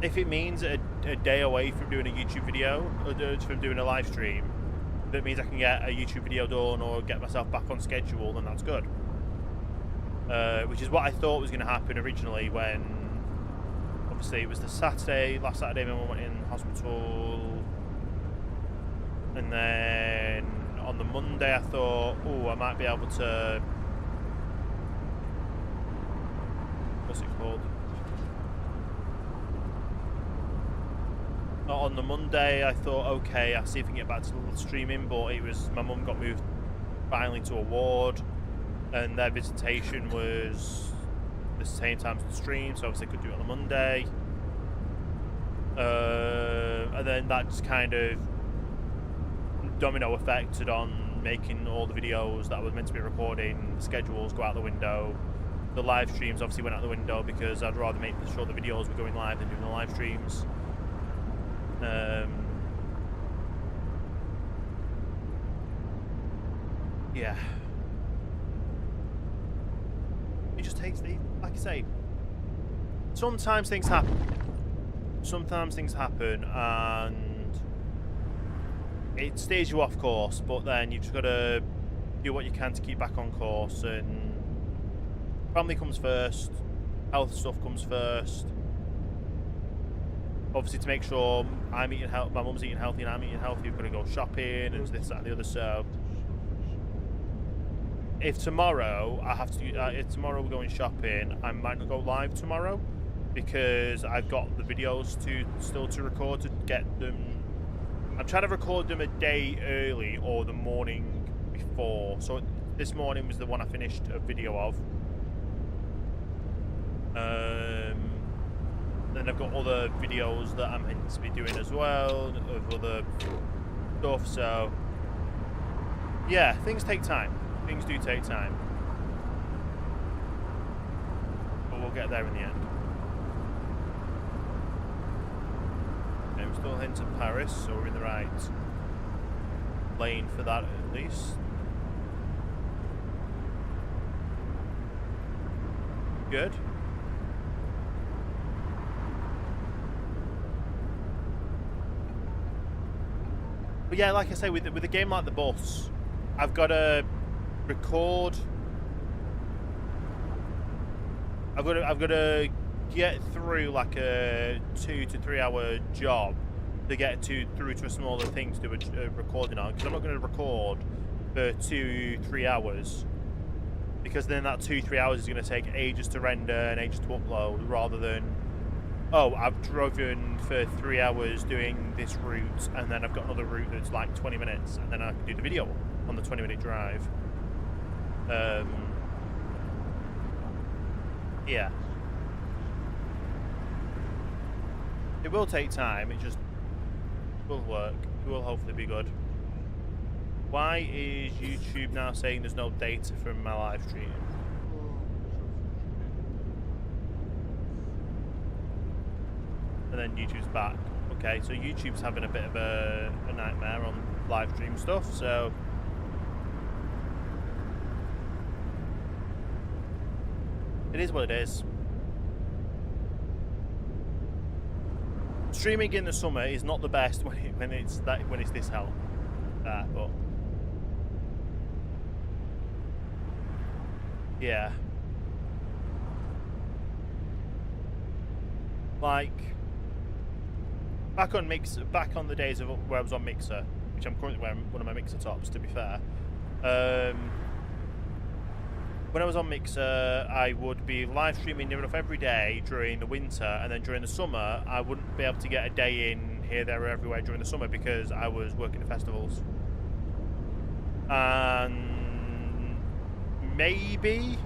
if it means a day away from doing a YouTube video or from doing a live stream, that means I can get a YouTube video done or get myself back on schedule, then that's good. Which is what I thought was going to happen originally, when obviously it was the last Saturday my mum went in hospital. And then on the Monday I thought, oh, I might be able to, what's it called? On the Monday I thought, okay, I'll see if I can get back to streaming, but it was, my mum got moved finally to a ward, and their visitation was the same time as the stream, so obviously I could do it on the Monday. And then that just kind of domino effected on making all the videos that I was meant to be recording. The schedules go out the window. The live streams obviously went out the window, because I'd rather make sure the videos were going live than doing the live streams. Yeah. It just takes the, like I say, sometimes things happen. Sometimes things happen and it steers you off course, but then you've just got to do what you can to keep back on course, and family comes first, health stuff comes first. Obviously, to make sure I'm eating healthy, my mum's eating healthy, and I'm eating healthy, we're going to go shopping and this, that, and the other. So, if tomorrow I have to, if tomorrow we're going shopping, I might not go live tomorrow because I've got the videos still to record to get them. I'm trying to record them a day early or the morning before. So this morning was the one I finished a video of. Then I've got other videos that I'm meant to be doing as well of other stuff. So yeah, things take time. Things do take time, but we'll get there in the end. Okay, we're still heading to Paris, so we're in the right lane for that at least. Good. But yeah, like I say, with a game like the Bus, I've got to record. I've got to get through like a 2 to 3 hour job to get through to a smaller thing to do a recording on, because I'm not going to record for 2-3 hours, because then that 2-3 hours is going to take ages to render and ages to upload, rather than, oh, I've driven for 3 hours doing this route, and then I've got another route that's like 20 minutes, and then I can do the video on the 20-minute drive. Yeah. It will take time, it just will work. It will hopefully be good. Why is YouTube now saying there's no data from my live stream? And then YouTube's back. Okay, so YouTube's having a bit of a nightmare on live stream stuff, so it is what it is. Streaming in the summer is not the best when it's this hell. But yeah, like back on the days of where I was on Mixer, which I'm currently wearing one of my Mixer tops, to be fair. When I was on Mixer, I would be live streaming near enough every day during the winter, and then during the summer, I wouldn't be able to get a day in here, there, or everywhere during the summer because I was working at festivals. And maybe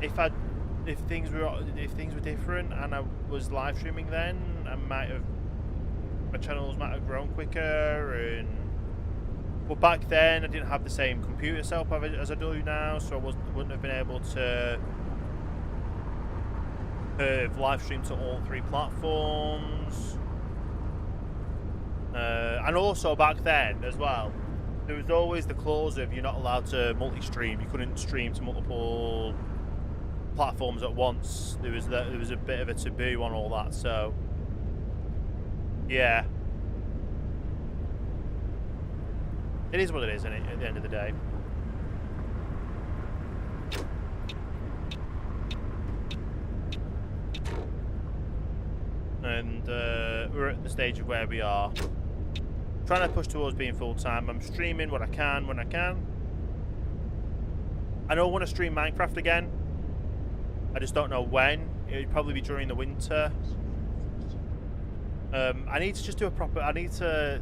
if things were different and I was live streaming then, my channels might have grown quicker. And but back then I didn't have the same computer setup as I do now, so I wouldn't have been able to have live streamed to all 3 platforms. And also back then as well, there was always the clause of you're not allowed to multi-stream. You couldn't stream to multiple platforms at once. There was a bit of a taboo on all that. So yeah, it is what it is, isn't it, at the end of the day. And we're at the stage of where we are. Trying to push towards being full-time. I'm streaming what I can when I can. I don't want to stream Minecraft again. I just don't know when. It would probably be during the winter. I need to just do I need to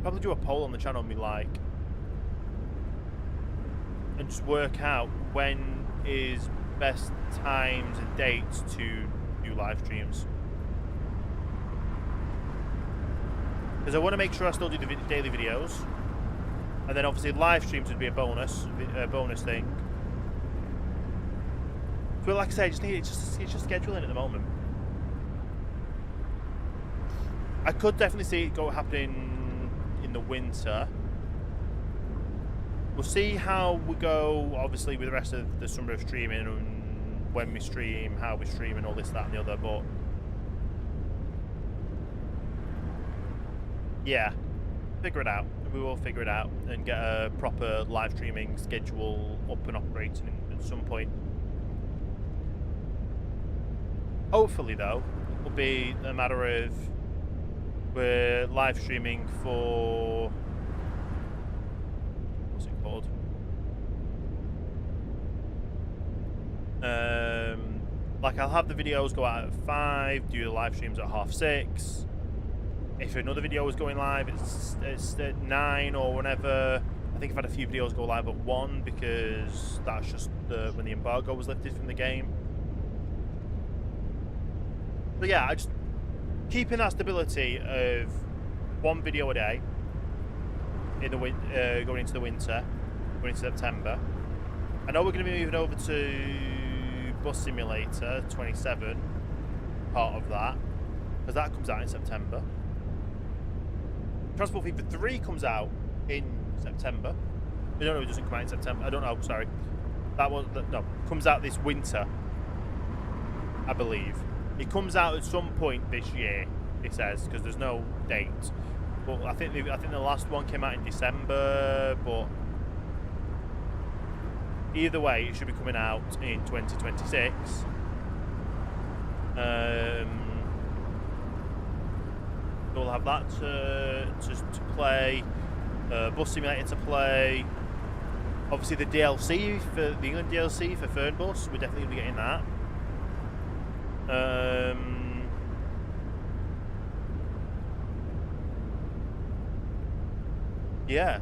probably do a poll on the channel and be like, and just work out when is best times and dates to do live streams. Because I want to make sure I still do the daily videos, and then obviously live streams would be a bonus thing. But like I say, it's just scheduling at the moment. I could definitely see it happening in the winter. We'll see how we go, obviously, with the rest of the summer of streaming, and when we stream, how we stream, and all this, that, and the other. But yeah, figure it out. We will figure it out and get a proper live streaming schedule up and operating at some point. Hopefully, though, it will be a matter of we're live streaming for, what's it called? Like I'll have the videos go out at 5, do the live streams at 6:30. If another video was going live, it's at 9 or whenever. I think I've had a few videos go live at 1 because that's just when the embargo was lifted from the game. So yeah, I just keeping that stability of 1 video a day in the going into the winter, going into September. I know we're going to be moving over to Bus Simulator 27, part of that, because that comes out in September. Transport Fever 3 comes out in September. I don't know, it doesn't come out in September. I don't know, sorry. No, comes out this winter, I believe. It comes out at some point this year, it says, because there's no date. But I think the last one came out in December, but either way, it should be coming out in 2026. We'll have that to play, Bus Simulator to play. Obviously, the DLC for the England DLC for Fernbus, we're definitely going to be getting that. Yeah.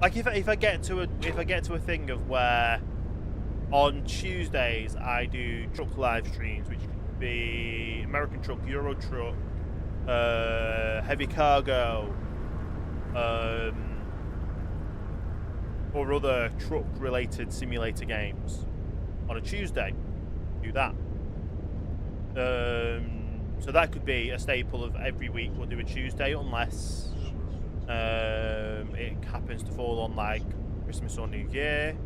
Like if I get to a thing of where on Tuesdays I do truck live streams, which could be American truck, Euro truck, heavy cargo, or other truck related simulator games on a Tuesday, do that. So that could be a staple of every week we'll do a Tuesday, unless it happens to fall on like Christmas or New Year,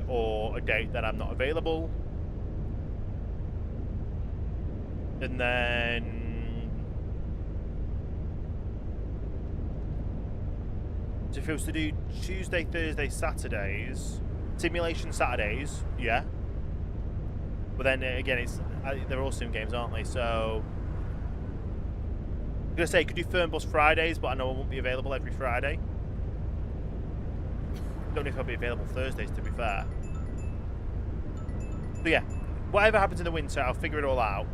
or a date that I'm not available. And then if it was to do Tuesday, Thursday, Saturdays, simulation Saturdays, yeah. But then again, they're all sim games, aren't they? So I'm gonna say could do Fernbus Fridays, but I know I won't be available every Friday. Don't know if I'll be available Thursdays, to be fair. So yeah, whatever happens in the winter, I'll figure it all out.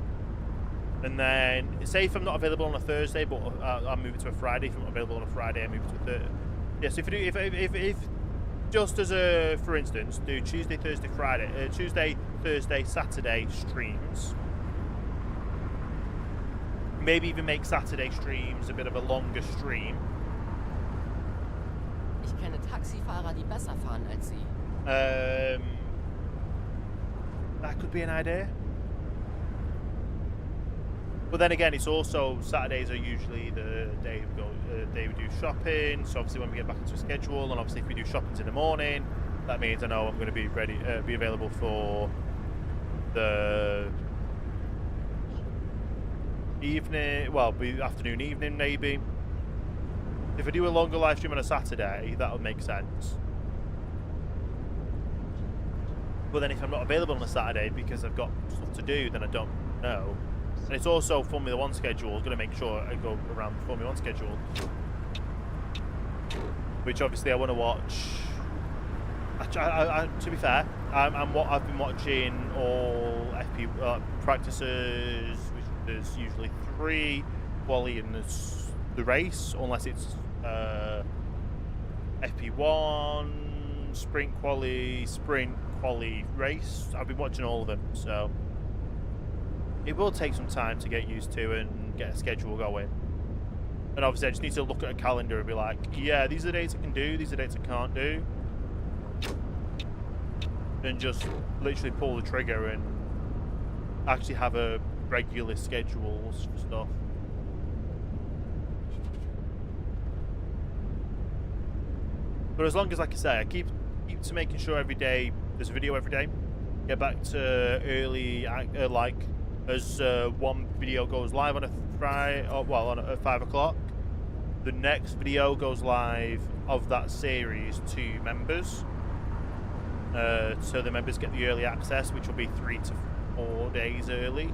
And then, say if I'm not available on a Thursday, but I'll move it to a Friday. If I'm not available on a Friday, I move it to a Thursday. Yeah, so if just as a, for instance, do Tuesday, Thursday, Friday, Tuesday, Thursday, Saturday streams. Maybe even make Saturday streams a bit of a longer stream. Ich kenne Taxifahrer, die besser fahren als Sie. That could be an idea. But then again, it's also Saturdays are usually the day we do shopping. So obviously, when we get back into a schedule, and obviously if we do shopping in the morning, that means I know I'm going to be ready, be available for the evening. Well, be afternoon, evening maybe. If I do a longer live stream on a Saturday, that would make sense. But then if I'm not available on a Saturday because I've got stuff to do, then I don't know. And it's also Formula 1 schedule. I'm going to make sure I go around the Formula 1 schedule. Which obviously I want to watch. To be fair, I've been watching all FP practices, which there's usually 3 quali in the race, unless it's FP1, sprint quali, race. I've been watching all of them, so it will take some time to get used to and get a schedule going. And obviously I just need to look at a calendar and be like, yeah, these are the dates I can do, these are the dates I can't do. And just literally pull the trigger and actually have a regular schedule for stuff. But as long as, like I say, I keep to making sure every day there's a video every day. Get back to early, like as one video goes live on a Friday, at 5 o'clock. The next video goes live of that series to members. So the members get the early access, which will be 3 to 4 days early,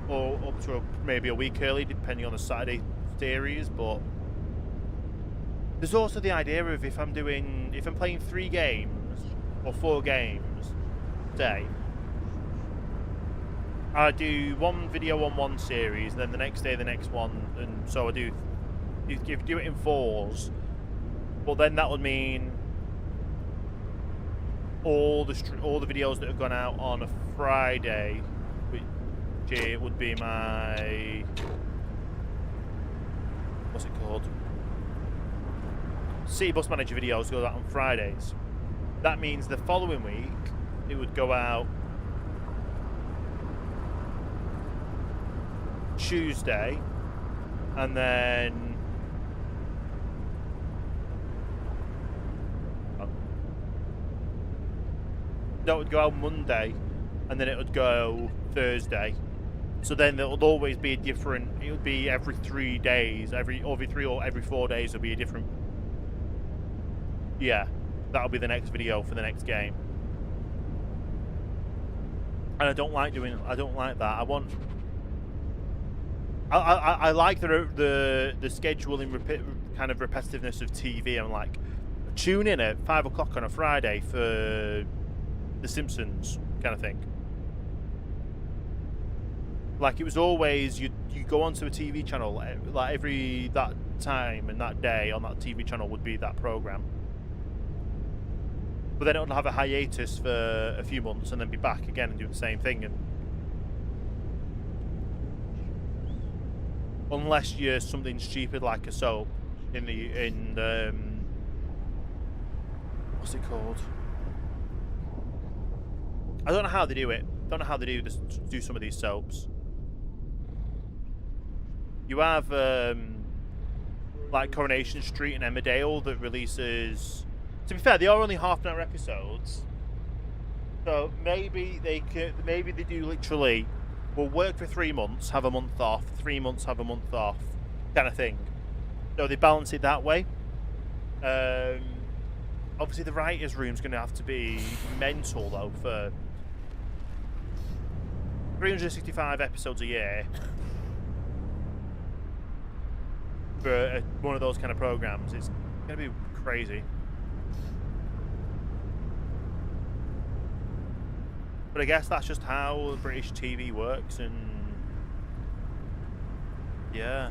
or up to maybe a week early, depending on the Saturday series. But there's also the idea of if I'm playing 3 games or 4 games a day, I do one video on one series, and then the next day the next one, and so I do. If you do it in 4s, but then that would mean all the videos that have gone out on a Friday, which would be my, what's it called? City Bus Manager videos go out on Fridays. That means the following week it would go out Tuesday, and then that would go out Monday, and then it would go Thursday. So then there would always be a different. It would be every 3 days, every 3 or every 4 days would be a different. Yeah, that'll be the next video for the next game. And I don't like that. I like the scheduling kind of repetitiveness of TV. I'm like, tune in at 5 o'clock on a Friday for The Simpsons kind of thing. Like, it was always you go onto a TV channel, like every that time and that day on that TV channel would be that program. But then it would have a hiatus for a few months and then be back again and do the same thing. And unless you're something stupid like a soap in what's it called? I don't know how they do it. Don't know how they do some of these soaps. You have like Coronation Street and Emmerdale that releases. To be fair, they are only half-an-hour episodes, so maybe they do literally. We'll work for 3 months, have a month off. 3 months, have a month off, kind of thing. So they balance it that way. Obviously, the writers' room's going to have to be mental though for 365 episodes a year for one of those kind of programs. It's going to be crazy. But I guess that's just how British TV works, and yeah.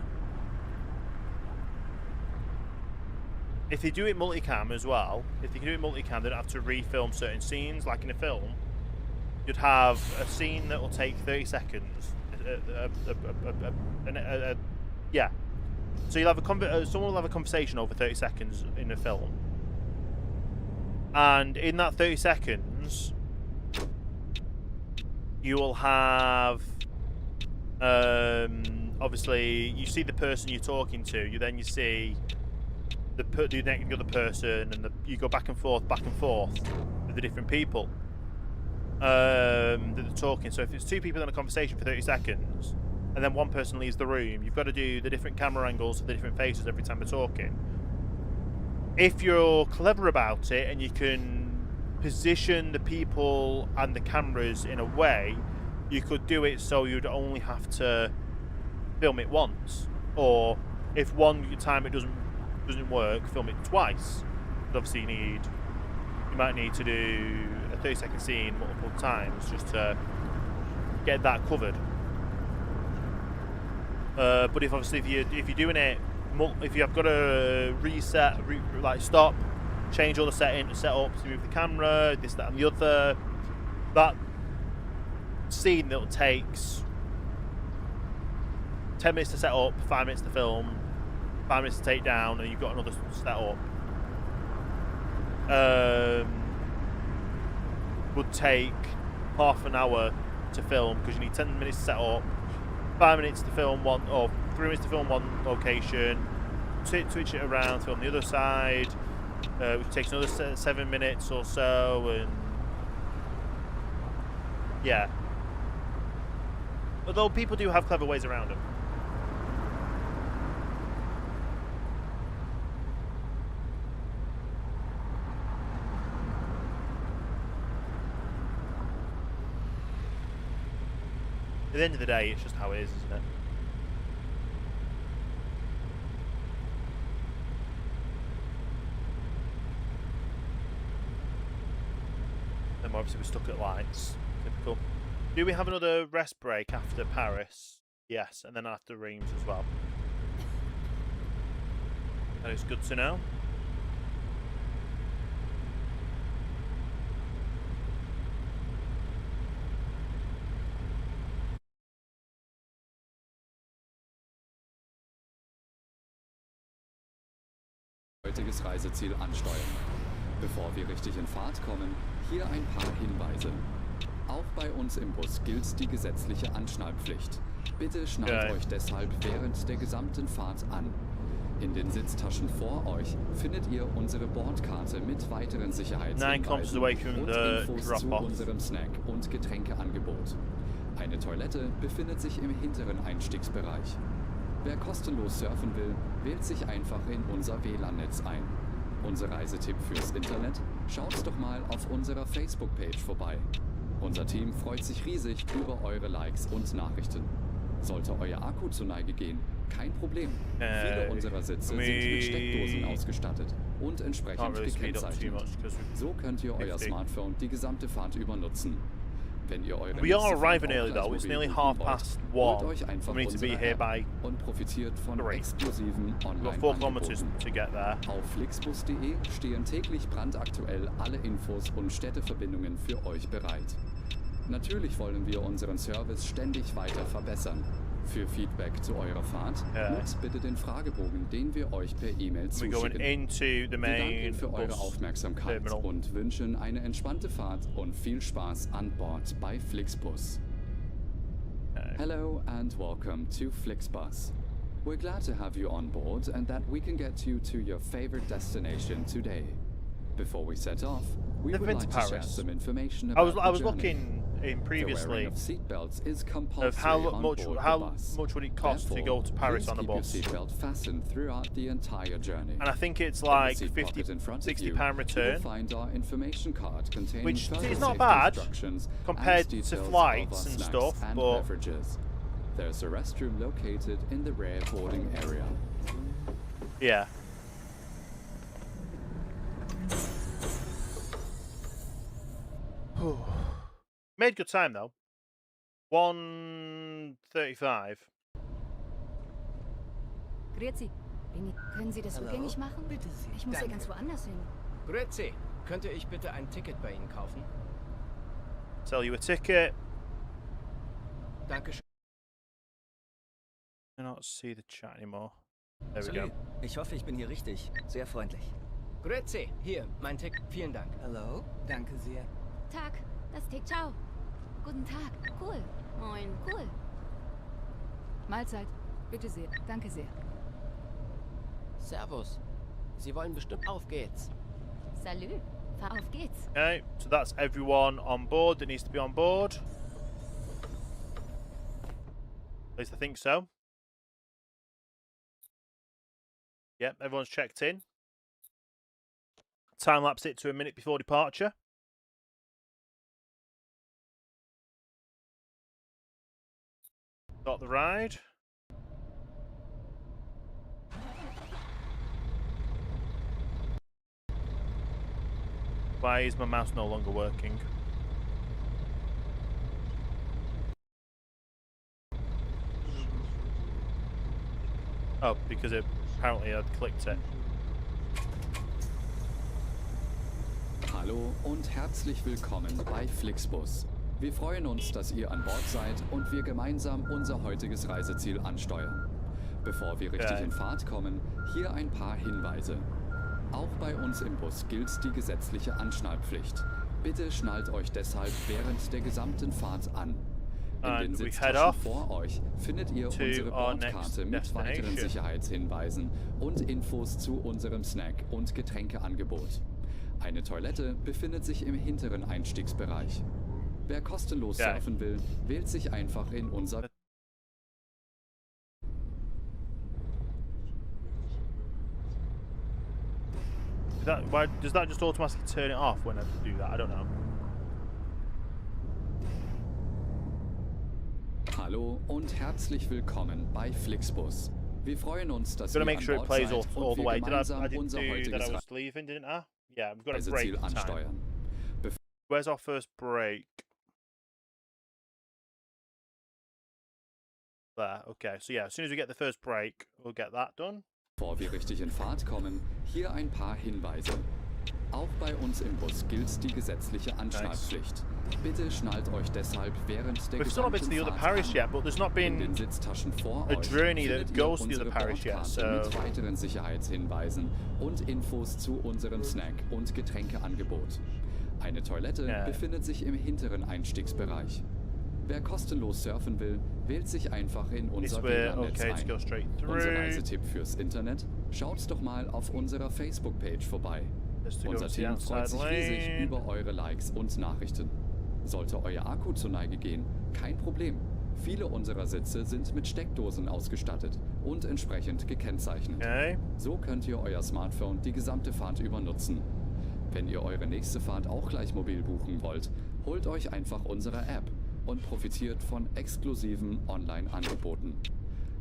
If they do it multicam as well, if they can do it multicam, they don't have to refilm certain scenes. Like in a film, you'd have a scene that will take 30 seconds. Yeah. So you'll have someone will have a conversation over 30 seconds in a film, and in that 30 seconds, you will have obviously you see the person you're talking to. You see the other person, and you go back and forth with the different people that they're talking. So if it's 2 people in a conversation for 30 seconds, and then one person leaves the room, you've got to do the different camera angles for the different faces every time they're talking. If you're clever about it and you can position the people and the cameras in a way, you could do it so you'd only have to film it once, or if one time it doesn't work, film it twice. But obviously you might need to do a 30-second scene multiple times just to get that covered. But if you're doing it, if you have got to reset, like stop, change all the settings, set up to move the camera, this, that, and the other, that scene that takes 10 minutes to set up, 5 minutes to film, 5 minutes to take down, and you've got another set up, would take half an hour to film, because you need 10 minutes to set up, 5 minutes to film one, or 3 minutes to film one location, switch it around, film the other side, which takes another 7 minutes or so, and yeah. Although people do have clever ways around them. the end of the day, it's just how it is, isn't it? And obviously we're stuck at lights. Typical. Do we have another rest break after Paris? Yes, and then after Reims as well. That is good to know. Heutiges Reiseziel ansteuern. Bevor wir richtig in Fahrt kommen, hier ein paar Hinweise. Auch bei uns im Bus gilt die gesetzliche Anschnallpflicht. Bitte schnallt euch deshalb während der gesamten Fahrt an. In den Sitztaschen vor euch findet ihr unsere Bordkarte mit weiteren Sicherheitshinweisen und Infos zu unserem Snack- und Getränkeangebot. Eine Toilette befindet sich im hinteren Einstiegsbereich. Wer kostenlos surfen will, wählt sich einfach in unser WLAN-Netz ein. Unser Reisetipp fürs Internet? Schaut doch mal auf unserer Facebook-Page vorbei. Unser Team freut sich riesig über eure Likes und Nachrichten. Sollte euer Akku zur Neige gehen, kein Problem. Viele unserer Sitze sind mit Steckdosen ausgestattet und entsprechend gekennzeichnet. So könnt ihr euer Smartphone die gesamte Fahrt über nutzen. Wenn ihr eure We are arriving early though. It's nearly 1:30. We need to be here by und profitiert von 3. exklusiven We've got 4 kilometers Online-Angeboten. to get there. Auf flixbus.de stehen täglich brandaktuell alle Infos und Städteverbindungen für euch bereit. Natürlich wollen wir unseren Service ständig weiter verbessern. Für Feedback zu eurer Fahrt nutzt bitte den Fragebogen, den wir euch per E-Mail We're going zuschicken. into the Wir main danken für eure bus Aufmerksamkeit terminal. und wünschen eine entspannte Fahrt und viel Spaß an Bord bei Flixbus. Hello and welcome to Flixbus. We're glad to have you on board and that we can get you to your favorite destination today. Before we set off, we Never would been like to to share Paris. some information I about was the journey. looking in The wearing previously of seatbelts is of compulsory how on much board the how bus. much would it cost to Therefore, go to Paris please on a keep your bus. seatbelt fastened throughout the entire journey. And I think it's In the like seat 50, pocket in front of 60 you, pound you will return, find our information card containing which further is not safety bad instructions compared and to details of flights our and snacks stuff, and but beverages. There's a restroom located in the rear boarding area. yeah. Made good time though. 1:35. Grüezi. Können Sie das rückgängig machen? Bitte Sie. Ich muss ja Danke. ganz woanders hin. Grüezi. Könnte ich bitte ein Ticket bei Ihnen kaufen? Sell you a ticket. Dankeschön. I cannot see the chat anymore. There we Salut. go. Ich hoffe, ich bin hier richtig. Sehr freundlich. Grüezi. Hier, mein Ticket. Vielen Dank. Hallo, danke sehr. Tag, das Tick. Ciao. Guten Tag. Cool. Moin. Cool. Mahlzeit. Bitte sehr. Danke sehr. Servus. Sie wollen bestimmt. Auf geht's. Salü. Auf geht's. Okay, so that's everyone on board that needs to be on board. At least I think so. Yep, everyone's checked in. Time lapse it to a minute before departure. Got the ride. Why is my mouse no longer working? Oh, because apparently I'd clicked it. Hallo und herzlich willkommen bei Flixbus. Wir freuen uns, dass ihr an Bord seid und wir gemeinsam unser heutiges Reiseziel ansteuern. Bevor wir richtig in Fahrt kommen, hier ein paar Hinweise. Auch bei uns im Bus gilt die gesetzliche Anschnallpflicht. Bitte schnallt euch deshalb während der gesamten Fahrt an. In den Sitztaschen vor euch findet ihr unsere Bordkarte mit weiteren Sicherheitshinweisen und Infos zu unserem Snack- und Getränkeangebot. Eine Toilette befindet sich im hinteren Einstiegsbereich. Wer kostenlos surfen will, wählt sich einfach in unser... Why does that just automatically turn it off when I do that? I don't know. Hallo und herzlich willkommen bei Flixbus. Wir freuen uns, dass I'm ihr gonna make an sure it Bord plays seid all und the wir way. gemeinsam I didn't unser do that. I heutiges was leaving, didn't I? Yeah, we've got a break Reiseziel time. ansteuern. Where's our first break? There. Okay. So yeah, as soon as we get the first break, we'll get that done. Bevor wir richtig in Fahrt kommen, hier ein paar Hinweise. Auch bei uns im Bus gilt die gesetzliche Anschnallpflicht. Bitte schnallt euch deshalb während der We've still not been to the other gesamten parish Fahrt yet, an. but there's not In den been Sitztaschen vor a euch journey that findet ihr goes to the unsere other parish yet, Bordkarte so mit weiteren Sicherheitshinweisen und Infos zu unserem Snack- und Getränkeangebot. Eine Toilette befindet sich im hinteren Einstiegsbereich. Wer kostenlos surfen will, wählt sich einfach in unser WLAN-Netz okay to go ein. straight Unser through. Reisetipp fürs Internet? Schaut doch mal auf unserer Facebook-Page vorbei. Just to go Unser to the Team freut outside sich riesig lane. über eure Likes und Nachrichten. Sollte euer Akku zur Neige gehen, kein Problem. Viele unserer Sitze sind mit Steckdosen ausgestattet und entsprechend gekennzeichnet. Okay. So könnt ihr euer Smartphone die gesamte Fahrt über nutzen. Wenn ihr eure nächste Fahrt auch gleich mobil buchen wollt, holt euch einfach unsere App und profitiert von exklusiven Online-Angeboten.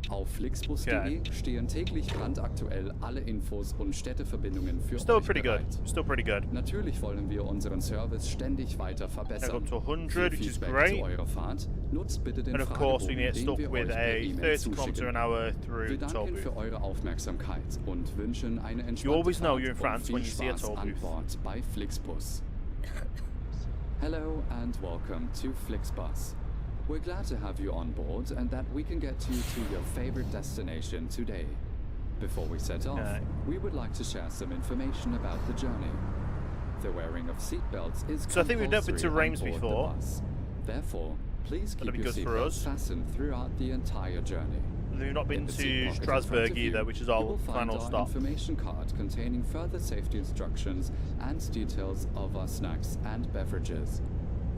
Auf flixbus.de stehen täglich brandaktuell alle Infos und Städteverbindungen für Still euch pretty good. bereit. Still pretty good. Natürlich wollen wir unseren Service ständig weiter verbessern. Up to 100, Für which is Feedback great. zu eurer Fahrt nutzt bitte den And of course, we Fragebogen, can get den stuck wir with euch per a E-Mail 30 km an hour through Wir danken toll für booth. eure Aufmerksamkeit und wünschen eine You entspannte always know Fahrt you're in France und when viel you see a Spaß toll an booth. Bord bei Flixbus. Hello and welcome to Flixbus. We're glad to have you on board and that we can get you to your favorite destination today. Before we set off, we would like to share some information about the journey. The wearing of seatbelts is So I think we've never been to compulsory on Reims board the before. bus. Therefore, please That'd keep be your good for seatbelts us. fastened throughout the entire journey. We've not been In the to seat pocket in Strasbourg front of you, either, which is you our will find final our stop. information card containing further safety instructions and details of our snacks and beverages.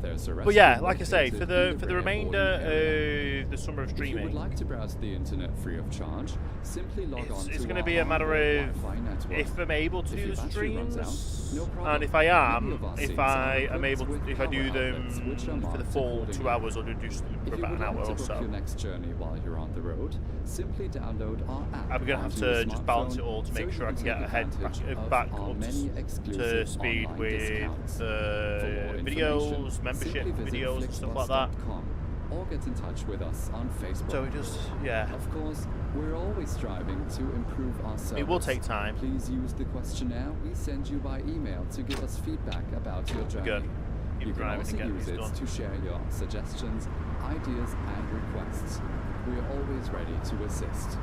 There's a But yeah, restroom like I say, located for in the rear remainder boarding area. of the summer of If you would streaming, like to browse the internet free of charge, simply log on it's to going to our be a matter onboard of Wi-Fi network. if I'm able to If do your the battery runs streams, out, no problem. and if I Many am, of our if seats I are am able, equipped with if I do power them outlets, which are for the marked full accordingly. 2 hours, or do just for If you about would an hour like to or book so. your next journey while you're on the road, simply download our app. I'm gonna have onto your to just balance it smartphone all to make so sure I you can get take ahead advantage of back our up many to exclusive speed online with discounts. For more videos, information, membership simply visit videos and stuff like that. flixbus.com or get in touch with us on Facebook. So we just, yeah, Of course, we're always striving to improve our service. it will take time. Please use the questionnaire we send you by email to give us feedback about your journey. Good. You Keep can driving also and get use this it done. to share your suggestions, ideas, and requests. We are always ready to assist.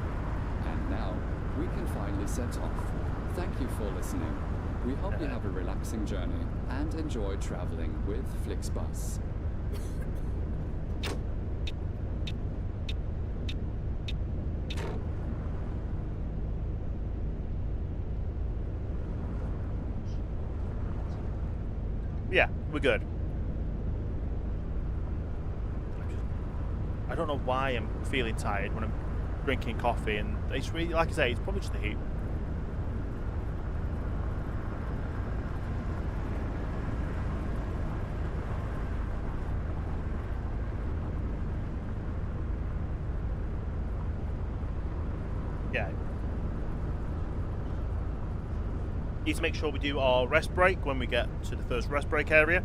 And now, we can finally set off. Thank you for listening. We hope you have a relaxing journey and enjoy traveling with Flixbus. Yeah, we're good. I don't know why I'm feeling tired when I'm drinking coffee, and it's really, like I say, it's probably just the heat. Yeah. Need to make sure we do our rest break when we get to the first rest break area.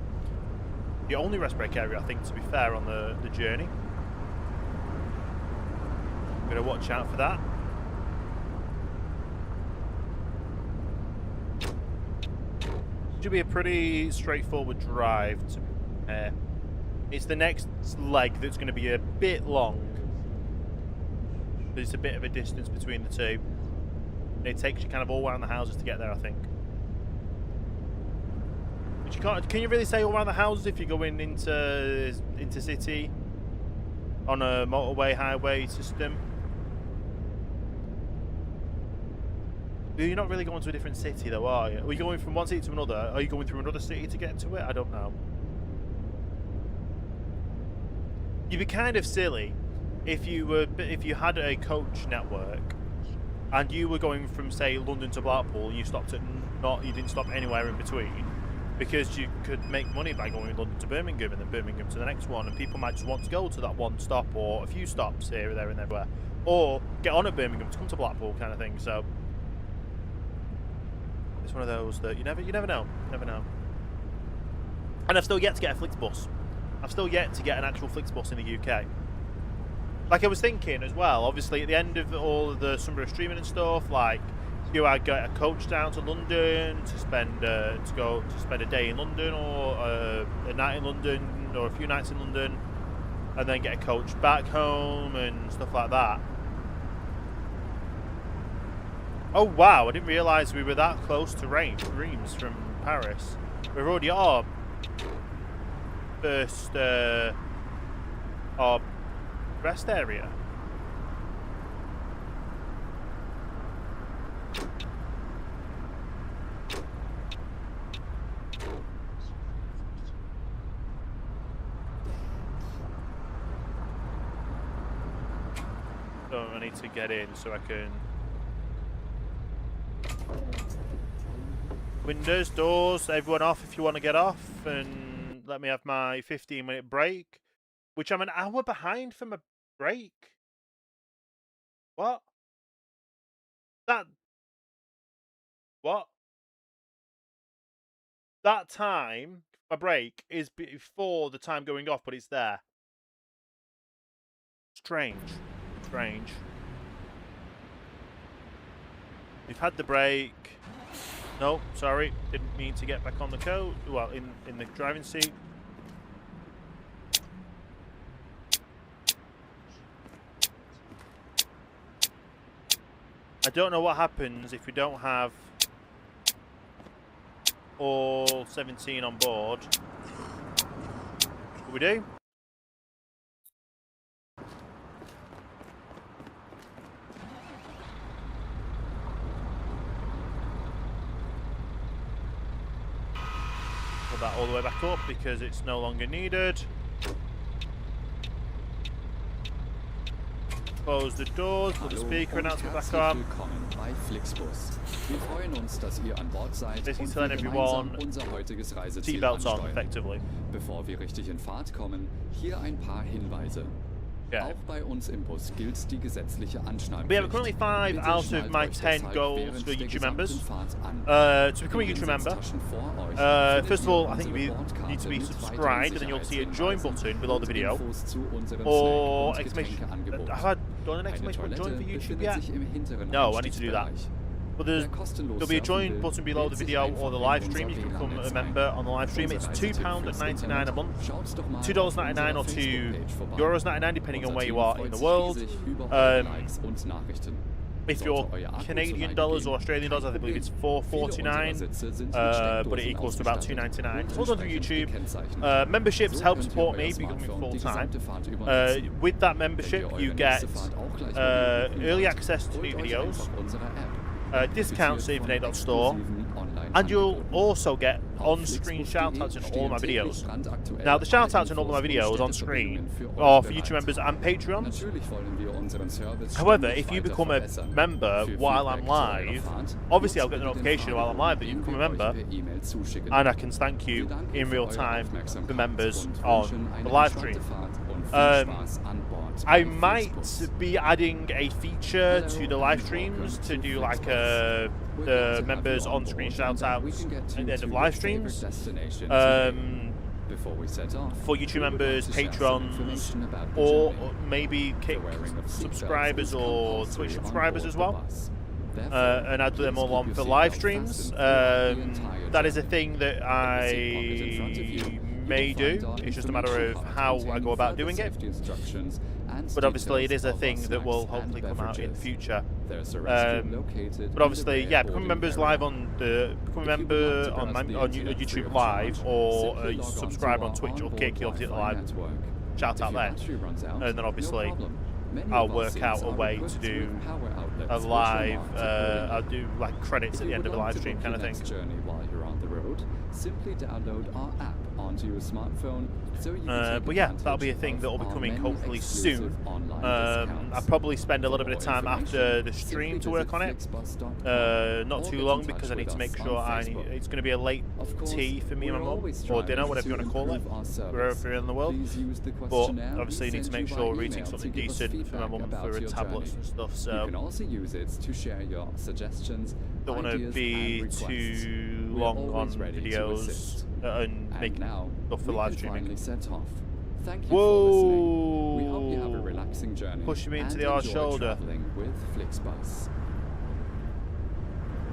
The only rest break area, I think, to be fair, on the journey. I'm going to watch out for that. Should be a pretty straightforward drive to prepare. It's the next leg that's going to be a bit long. There's a bit of a distance between the two. It takes you kind of all around the houses to get there, I think. But you can't. Can you really say all around the houses if you're going into city on a motorway highway system? You're not really going to a different city, though, are you? Are you going from one city to another? Are you going through another city to get to it? I don't know. You'd be kind of silly if you had a coach network and you were going from, say, London to Blackpool, and you stopped at you didn't stop anywhere in between. because you could make money by going London to Birmingham and then Birmingham to the next one, and people might just want to go to that one stop or a few stops here, there, and everywhere, or get on at Birmingham to come to Blackpool, kind of thing. So it's one of those that you never know, And I've still yet to get a Flixbus. I've still yet to get an actual Flixbus in the UK. Like I was thinking as well, obviously at the end of all of the summer of streaming and stuff, like, do I get a coach down to London to spend a day in London, or a night in London, or a few nights in London, and then get a coach back home and stuff like that. Oh wow, I didn't realise we were that close to Reims from Paris. We're already at our first our rest area. So I need to get in so I can... Windows, doors, everyone off if you want to get off, and let me have my 15-minute break, which I'm an hour behind for my break. What? That time, my break, is before the time going off, but it's there. Strange. We've had the break. No, sorry, didn't mean to get back on the coat. Well, in the driving seat. I don't know what happens if we don't have all 17 on board. What we do? Put that all the way back up because it's no longer needed. Close the doors, put the speaker announcement back on. Basically telling everyone seatbelts on, effectively. Bevor wir richtig in Fahrt kommen, hier ein paar Hinweise. Yeah. Auch bei uns im Bus gilt die gesetzliche Anschnallpflicht. We have currently 5 out of my 10 goals for YouTube members. To become a YouTube member, first of all, I think you need to be subscribed, and then you'll see a join button below the video, or exclamation. Have I done an exclamation point join for YouTube yet? No, I need to do that. But there'll be a join button below the video or the live stream. You can become a member on the live stream. It's £2.99 a month, $2.99 or €2.99 depending on where you are in the world. If you're Canadian dollars or Australian dollars, I believe it's $4.49, but it equals to about $2.99. It's all done through YouTube. Memberships help support me becoming full-time. With that membership, you get early access to new videos, discounts at infin8.store, and you'll also get on-screen shoutouts in all of my videos. Now, the shoutouts in all of my videos on screen are for YouTube members and Patreons. However, if you become a member while I'm live, obviously I'll get the notification while I'm live that you become a member, and I can thank you in real time for members on the live stream. I might be adding a feature to the live streams to do like the members on-screen shout-outs at the end of live streams. For YouTube members, patrons, or maybe Kick subscribers or Twitch subscribers as well. And add them all on for live streams. That is a thing that I may do. It's just a matter of how I go about doing it. But obviously it is a thing that will hopefully come out in the future. But obviously, yeah, become members live on become a member on YouTube Live, or a subscriber on Twitch or Kick. You'll see the live shout out there, and then obviously I'll work out a way to do a live. I'll do like credits at the end of the live stream kind of thing. simply download our app onto your smartphone so you can take but yeah, advantage that'll be a thing of that'll be our coming many hopefully exclusive soon. online I'll discounts. probably spend a For little bit of more time after information, the stream simply to work on it. visit flixbus.com Not or too get long in touch because I need with to make us sure on Facebook. it's going to be a late Of course, tea for me and my we're mum, always or dinner, striving whatever you to want to call it, improve our service. wherever you're in the world. Please use the But questionnaire we obviously, you need to send make you sure by we're eating email something to give us decent for my feedback mum about for her your tablets journey. and stuff. You So can also use it to share your suggestions, don't want to ideas, be and requests. too We're long on always ready to videos assist. and And making now, stuff for we live can streaming. finally set off. Thank you for listening. We hope you have a Whoa! relaxing journey Pushing me into and the hard enjoy shoulder. traveling with Flixbus.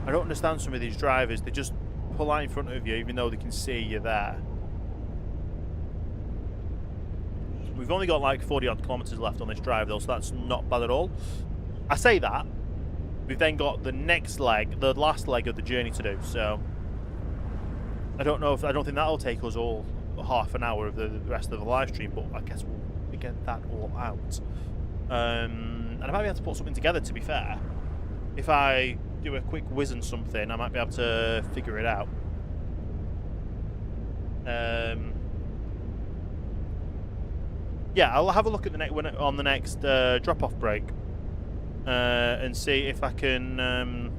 I don't understand some of these drivers. They just pull out in front of you even though they can see you're there. We've only got like 40 odd kilometers left on this drive though, so that's not bad at all. I say that. We've then got the next leg, the last leg of the journey to do, so I don't think that'll take us all half an hour of the rest of the live stream, but I guess we'll get that all out. And I might be able to put something together, to be fair. If I do a quick whiz and something, I might be able to figure it out. Yeah, I'll have a look at on the next drop-off break and see if I can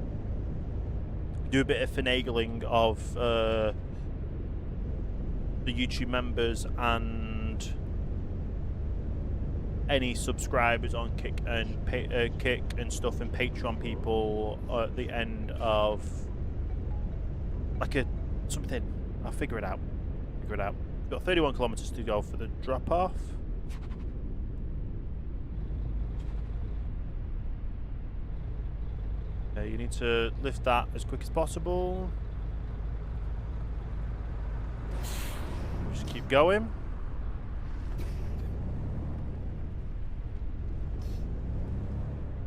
do a bit of finagling of the YouTube members and any subscribers on Kick and stuff, and Patreon people at the end of like something. I'll figure it out. We've got 31 kilometers to go for the drop off. You need to lift that as quick as possible. Just keep going.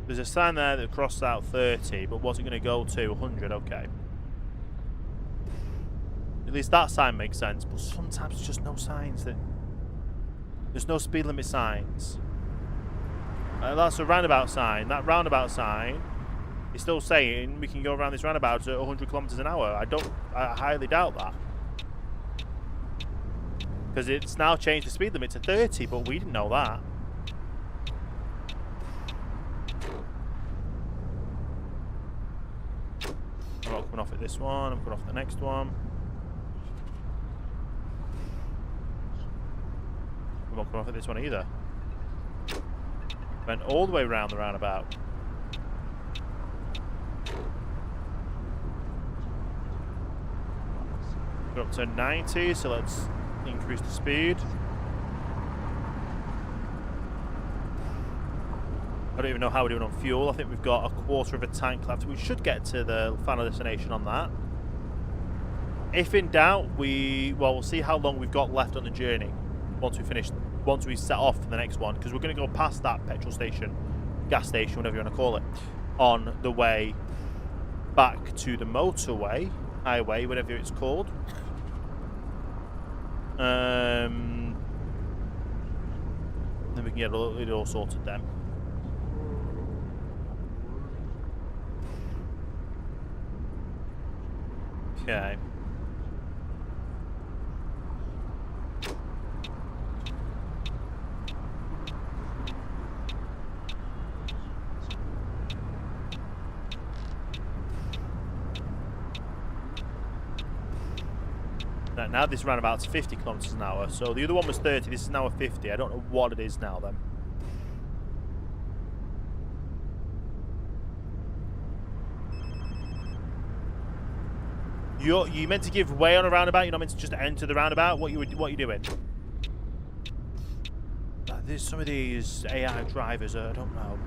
There's a sign there that crossed out 30, but wasn't going to go to 100. Okay. At least that sign makes sense, but sometimes there's just no signs. There's no speed limit signs. That's a roundabout sign. That roundabout sign is still saying we can go around this roundabout at 100 kilometers an hour. I highly doubt that. Because it's now changed the speed limit to 30, but we didn't know that. I'm not coming off at this one, I'm coming off at the next one. I'm not coming off at this one either. Went all the way around the roundabout. We're up to 90, so let's increase the speed. I don't even know how we're doing on fuel. I think we've got a quarter of a tank left. We should get to the final destination on that. If in doubt, we'll see how long we've got left on the journey once we set off for the next one, because we're going to go past that petrol station, gas station, whatever you want to call it, on the way back to the motorway, highway, whatever it's called. Then we can get it all sorted then. Okay. Now this roundabout's 50 kilometers an hour, so the other one was 30, this is now a 50. I don't know what it is now then. You meant to give way on a roundabout, you're not meant to just enter the roundabout? What you doing? There's some of these AI drivers, I don't know.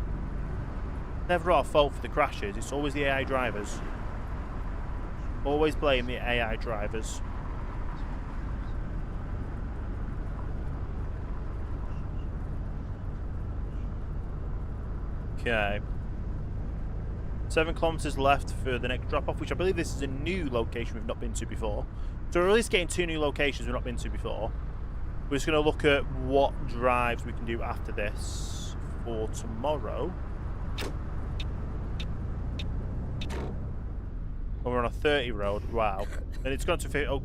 Never our fault for the crashes, it's always the AI drivers. Always blame the AI drivers. Okay. 7 kilometers left for the next drop-off, which I believe this is a new location we've not been to before. So we're at least getting 2 new locations we've not been to before. We're just going to look at what drives we can do after this for tomorrow. Oh, we're on a 30 road. Wow. And it's gone to 50. Oh,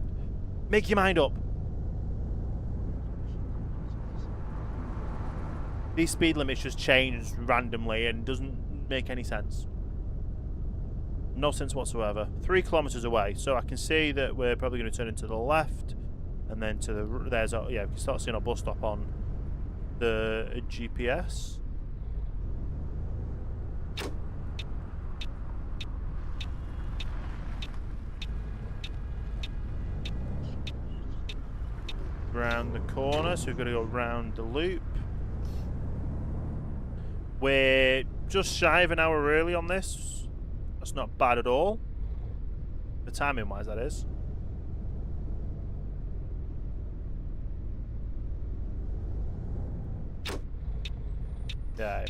Make your mind up. These speed limits just change randomly and doesn't make any sense. No sense whatsoever. 3 kilometers away, so I can see that we're probably going to turn into the left, and then to the there's our, yeah, we can start seeing our bus stop on the GPS. Round the corner, so we've got to go round the loop. We're just shy of an hour early on this. That's not bad at all. The timing wise, that is. Okay.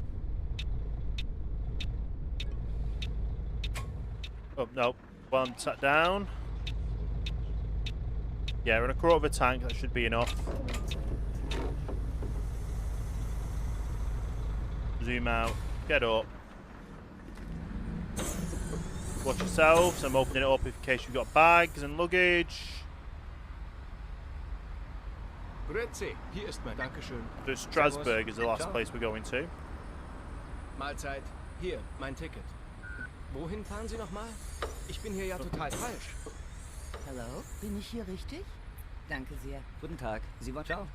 Oh, no. One sat down. Yeah, we're in a quarter of a tank. That should be enough. Zoom out. Get up. Watch yourselves. I'm opening it up in case you've got bags and luggage. Grüezi, hier ist mein Dankeschön. So Strasbourg is the last Ciao. place we're going to. Mahlzeit. Hier, mein Ticket. Wohin fahren Sie nochmal? Ich bin hier ja total falsch. Hallo, bin ich hier richtig? Danke sehr. Guten Tag. Sie wollen... Ciao.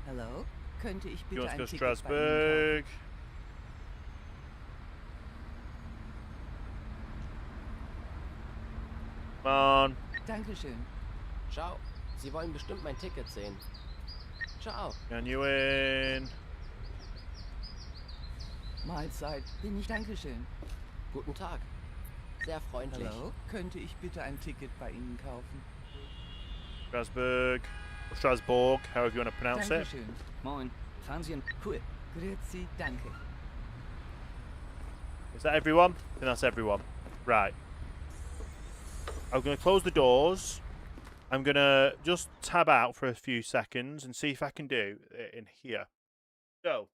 Hallo, könnte ich You bitte want to ein go Ticket bei Ihnen Strasbourg? Come on. kaufen? Dankeschön. Ciao. Sie wollen bestimmt mein Ticket sehen. Ciao. Can you in? Mahlzeit. Bin ich Dankeschön. Guten Tag. Sehr freundlich. Hallo, könnte ich bitte ein Ticket bei Ihnen kaufen? Strasbourg. Or Strasbourg, however you want to pronounce it. Dankeschön. Moin. Fahren Sie in... Cool. Grüezi, danke. Is that everyone? I think that's everyone. Right. I'm going to close the doors. I'm going to just tab out for a few seconds and see if I can do it in here. So.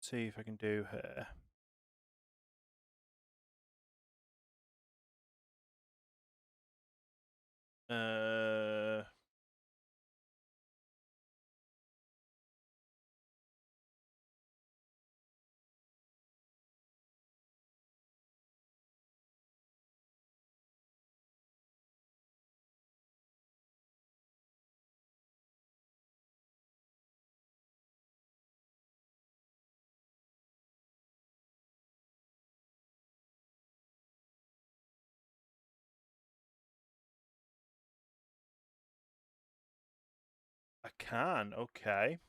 See if I can do here. I can, okay.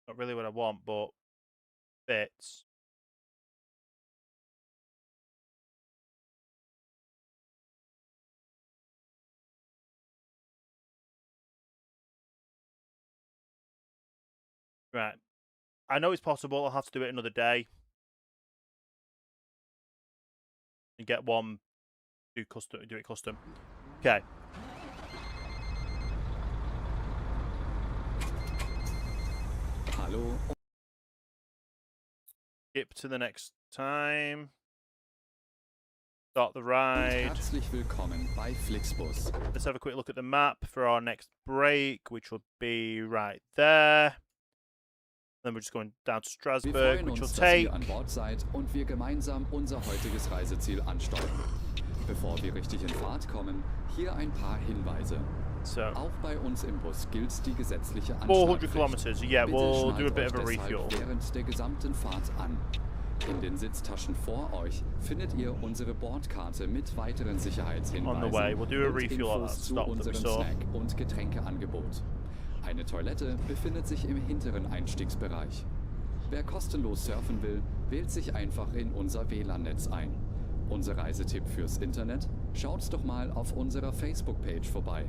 Not really what I want, but fits. Right. I know it's possible. I'll have to do it another day. And get one, do it custom. Okay. Hallo. Skip to the next time. Start the ride. Herzlich willkommen bei Flixbus. Let's have a quick look at the map for our next break, which will be right there. Then we're just going down to Wir Strasbourg, freuen which will uns, dass take ihr an Bord seid und wir gemeinsam unser heutiges Reiseziel ansteuern. Bevor wir richtig in Fahrt kommen, hier ein paar Hinweise. So, Auch bei uns im Bus gilt die gesetzliche 400 Anschnallpflicht. kilometers. Yeah, Bitte we'll schnallt do a bit euch of a deshalb refuel. während der gesamten Fahrt an. In den Sitztaschen vor euch findet ihr unsere Bordkarte mit weiteren Sicherheitshinweisen On the way, we'll do a und refuel at that Infos zu stop that we unserem saw. Snack- und Getränkeangebot. Eine Toilette befindet sich im hinteren Einstiegsbereich. Wer kostenlos surfen will, wählt sich einfach in unser WLAN-Netz ein. Unser Reisetipp fürs Internet? Schaut doch mal auf unserer Facebook-Page vorbei.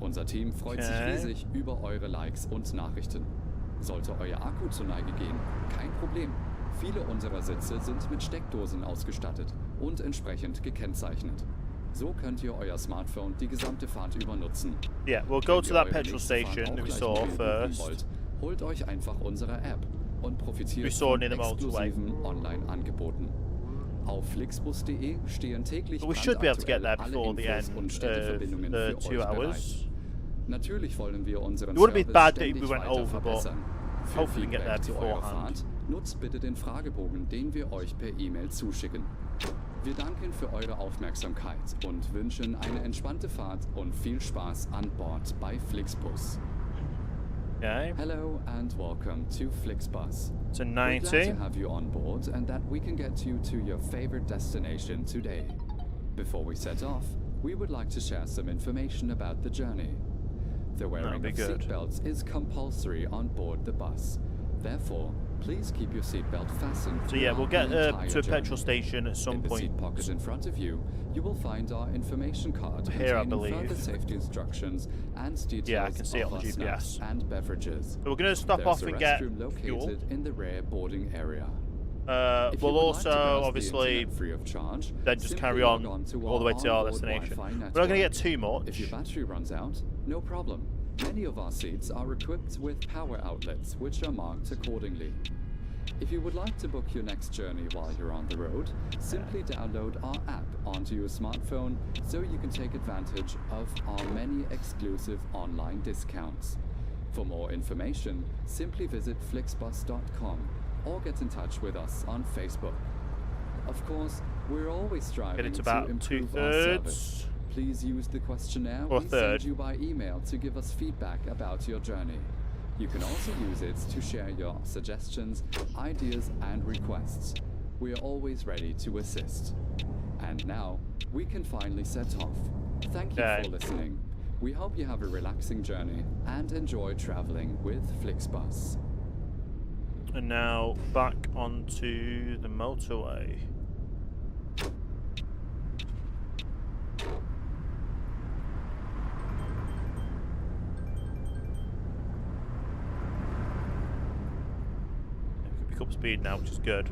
Unser Team freut sich riesig über eure Likes und Nachrichten. Sollte euer Akku zur Neige gehen, kein Problem. Viele unserer Sitze sind mit Steckdosen ausgestattet und entsprechend gekennzeichnet. So könnt ihr euer Smartphone die gesamte Fahrt über nutzen. Yeah, we'll go Wenn to ihr that eure petrol nächste Fahrt station auch that we gleich saw mobil buchen first. wollt, holt euch einfach unsere App und profitiert We saw von it in the motorway. exklusiven Online-Angeboten. Auf flixbus.de stehen täglich But we should be able to get there alle before the Infos end und of Städteverbindungen the für 2 euch bereit. hours. Natürlich wollen wir unseren It wouldn't be Service bad if ständig we went weiter over, but verbessern. Für hopefully we can get there Feedback zu eurer beforehand. Fahrt nutzt bitte den Fragebogen, den wir euch per E-Mail zuschicken. Wir danken für eure Aufmerksamkeit und wünschen eine entspannte Fahrt und viel Spaß an Bord bei Flixbus. Okay, Hello and welcome to Flixbus. it's a We're glad 90. to have you on board and that we can get you to your favorite destination today. Before we set off, we would like to share some information about the journey. The wearing be of good. seatbelts is compulsory on board the bus. Therefore, please keep your seatbelt fastened. So yeah, we'll throughout get the entire to a petrol journey. station at some In the point. seat pocket in front of you, you will find our information card Here, I containing believe. further safety instructions and details Yeah, I can see it of on our the snacks GPS. and beverages. So we're going to stop There's off a and get restroom located fuel. in the rear boarding area. If you We'll would like to also, browse the obviously, internet free of charge, then just simply carry log on to all the way to our onboard destination. Wi-Fi We're not going to get network. too much. If your battery runs out, no problem. Many of our seats are equipped with power outlets, which are marked accordingly. If you would like to book your next journey while you're on the road, simply download our app onto your smartphone so you can take advantage of our many exclusive online discounts. For more information, simply visit flixbus.com or get in touch with us on Facebook. Of course, we're always striving Get it to about improve our service. 2/3. Please use the questionnaire Or we third. send you by email to give us feedback about your journey. You can also use it to share your suggestions, ideas, and requests. We are always ready to assist. And now, we can finally set off. Thank you Okay. for listening. We hope you have a relaxing journey and enjoy traveling with Flixbus. And now back onto the motorway. We can pick up speed now, which is good.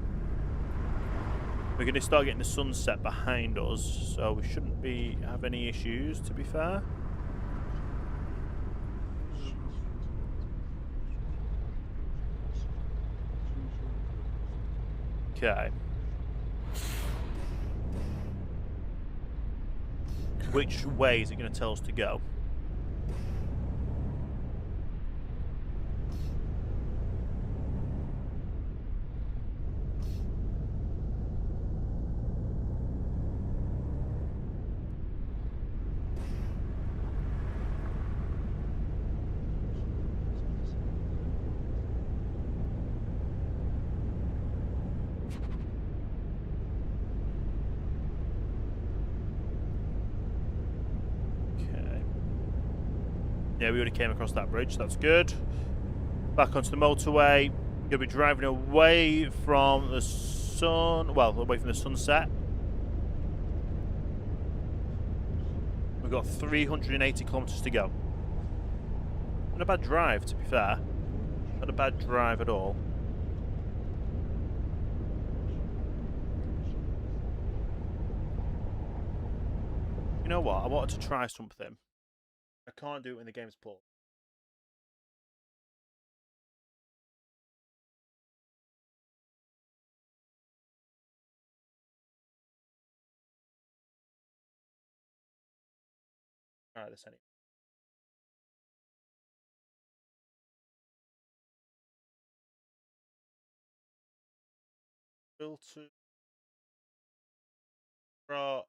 We're going to start getting the sunset behind us, so we shouldn't have any issues, to be fair. Okay. Which way is it going to tell us to go? Okay. Yeah, we already came across that bridge. That's good. Back onto the motorway. Gonna be driving away from the sun. Well, away from the sunset. We've got 380 kilometers to go. Not a bad drive, to be fair. Not a bad drive at all. You know what? I wanted to try something. I can't do it when the game's paused. Alright, this anyway. Filter. Drop.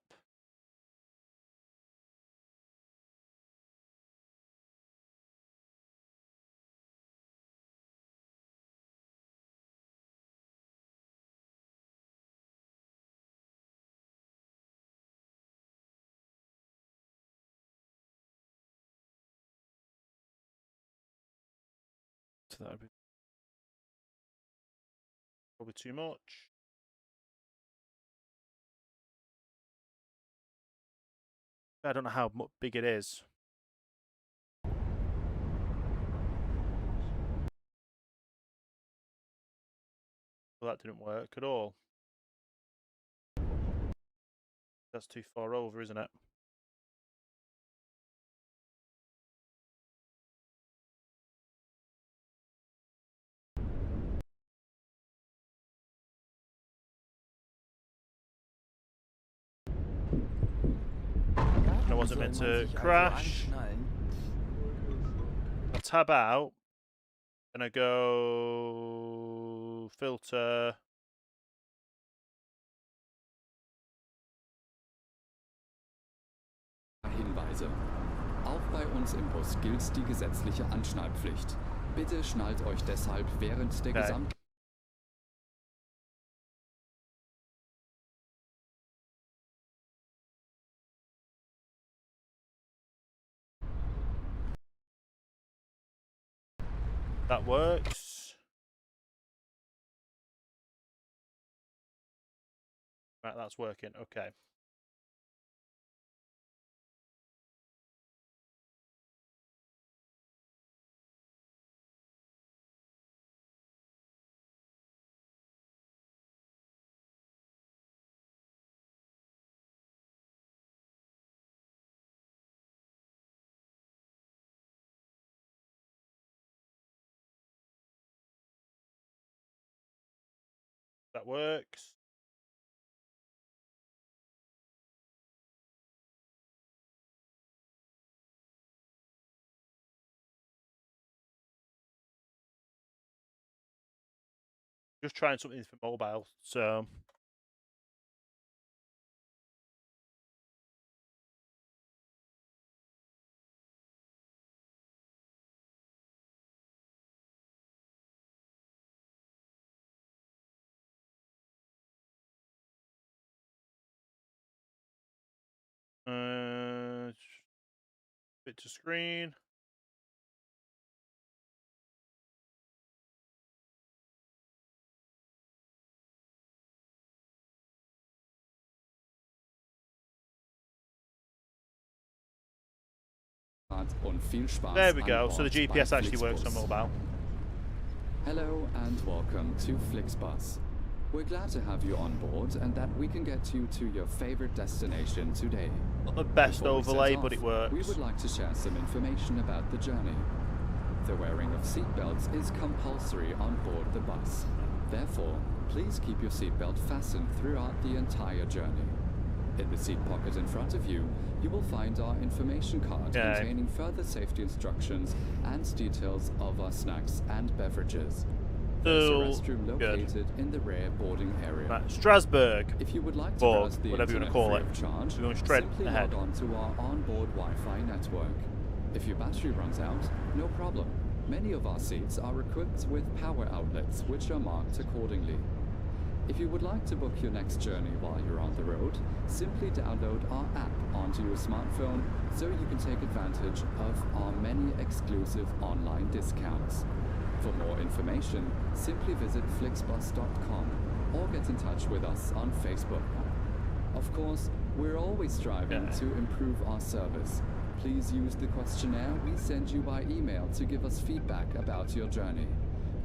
That would be probably too much. I don't know how big it is. Well, that didn't work at all. That's too far over, isn't it? I wasn't meant to crash. I'll tab out. And I go filter. Hinweise. Auch bei uns im Bus gilt die gesetzliche Anschnallpflicht. Bitte schnallt euch deshalb während der gesamten... That works. Right, that's working. Okay. That works. Just trying something for mobile, so bit to screen. Und viel Spaß There we an go. So the Bord GPS bei actually works on Flixbus. mobile. Hello and welcome to Flixbus. We're glad to have you on board and that we can get you to your favorite destination today. Not the best Before we set overlay, off, but it works. We would like to share some information about the journey. The wearing of seatbelts is compulsory on board the bus. Therefore, please keep your seatbelt fastened throughout the entire journey. In the seat pocket in front of you, you will find our information card containing further safety instructions and details of our snacks and beverages. There's a restroom located in the rear boarding area. Right, Strasbourg. If you would like to Or browse the whatever you want internet to call free it. of charge, We're going straight simply ahead. log on to our onboard Wi-Fi network. If your battery runs out, no problem. Many of our seats are equipped with power outlets, which are marked accordingly. If you would like to book your next journey while you're on the road, simply download our app onto your smartphone so you can take advantage of our many exclusive online discounts. For more information, simply visit flixbus.com or get in touch with us on Facebook. Of course, we're always striving to improve our service. Please use the questionnaire we send you by email to give us feedback about your journey.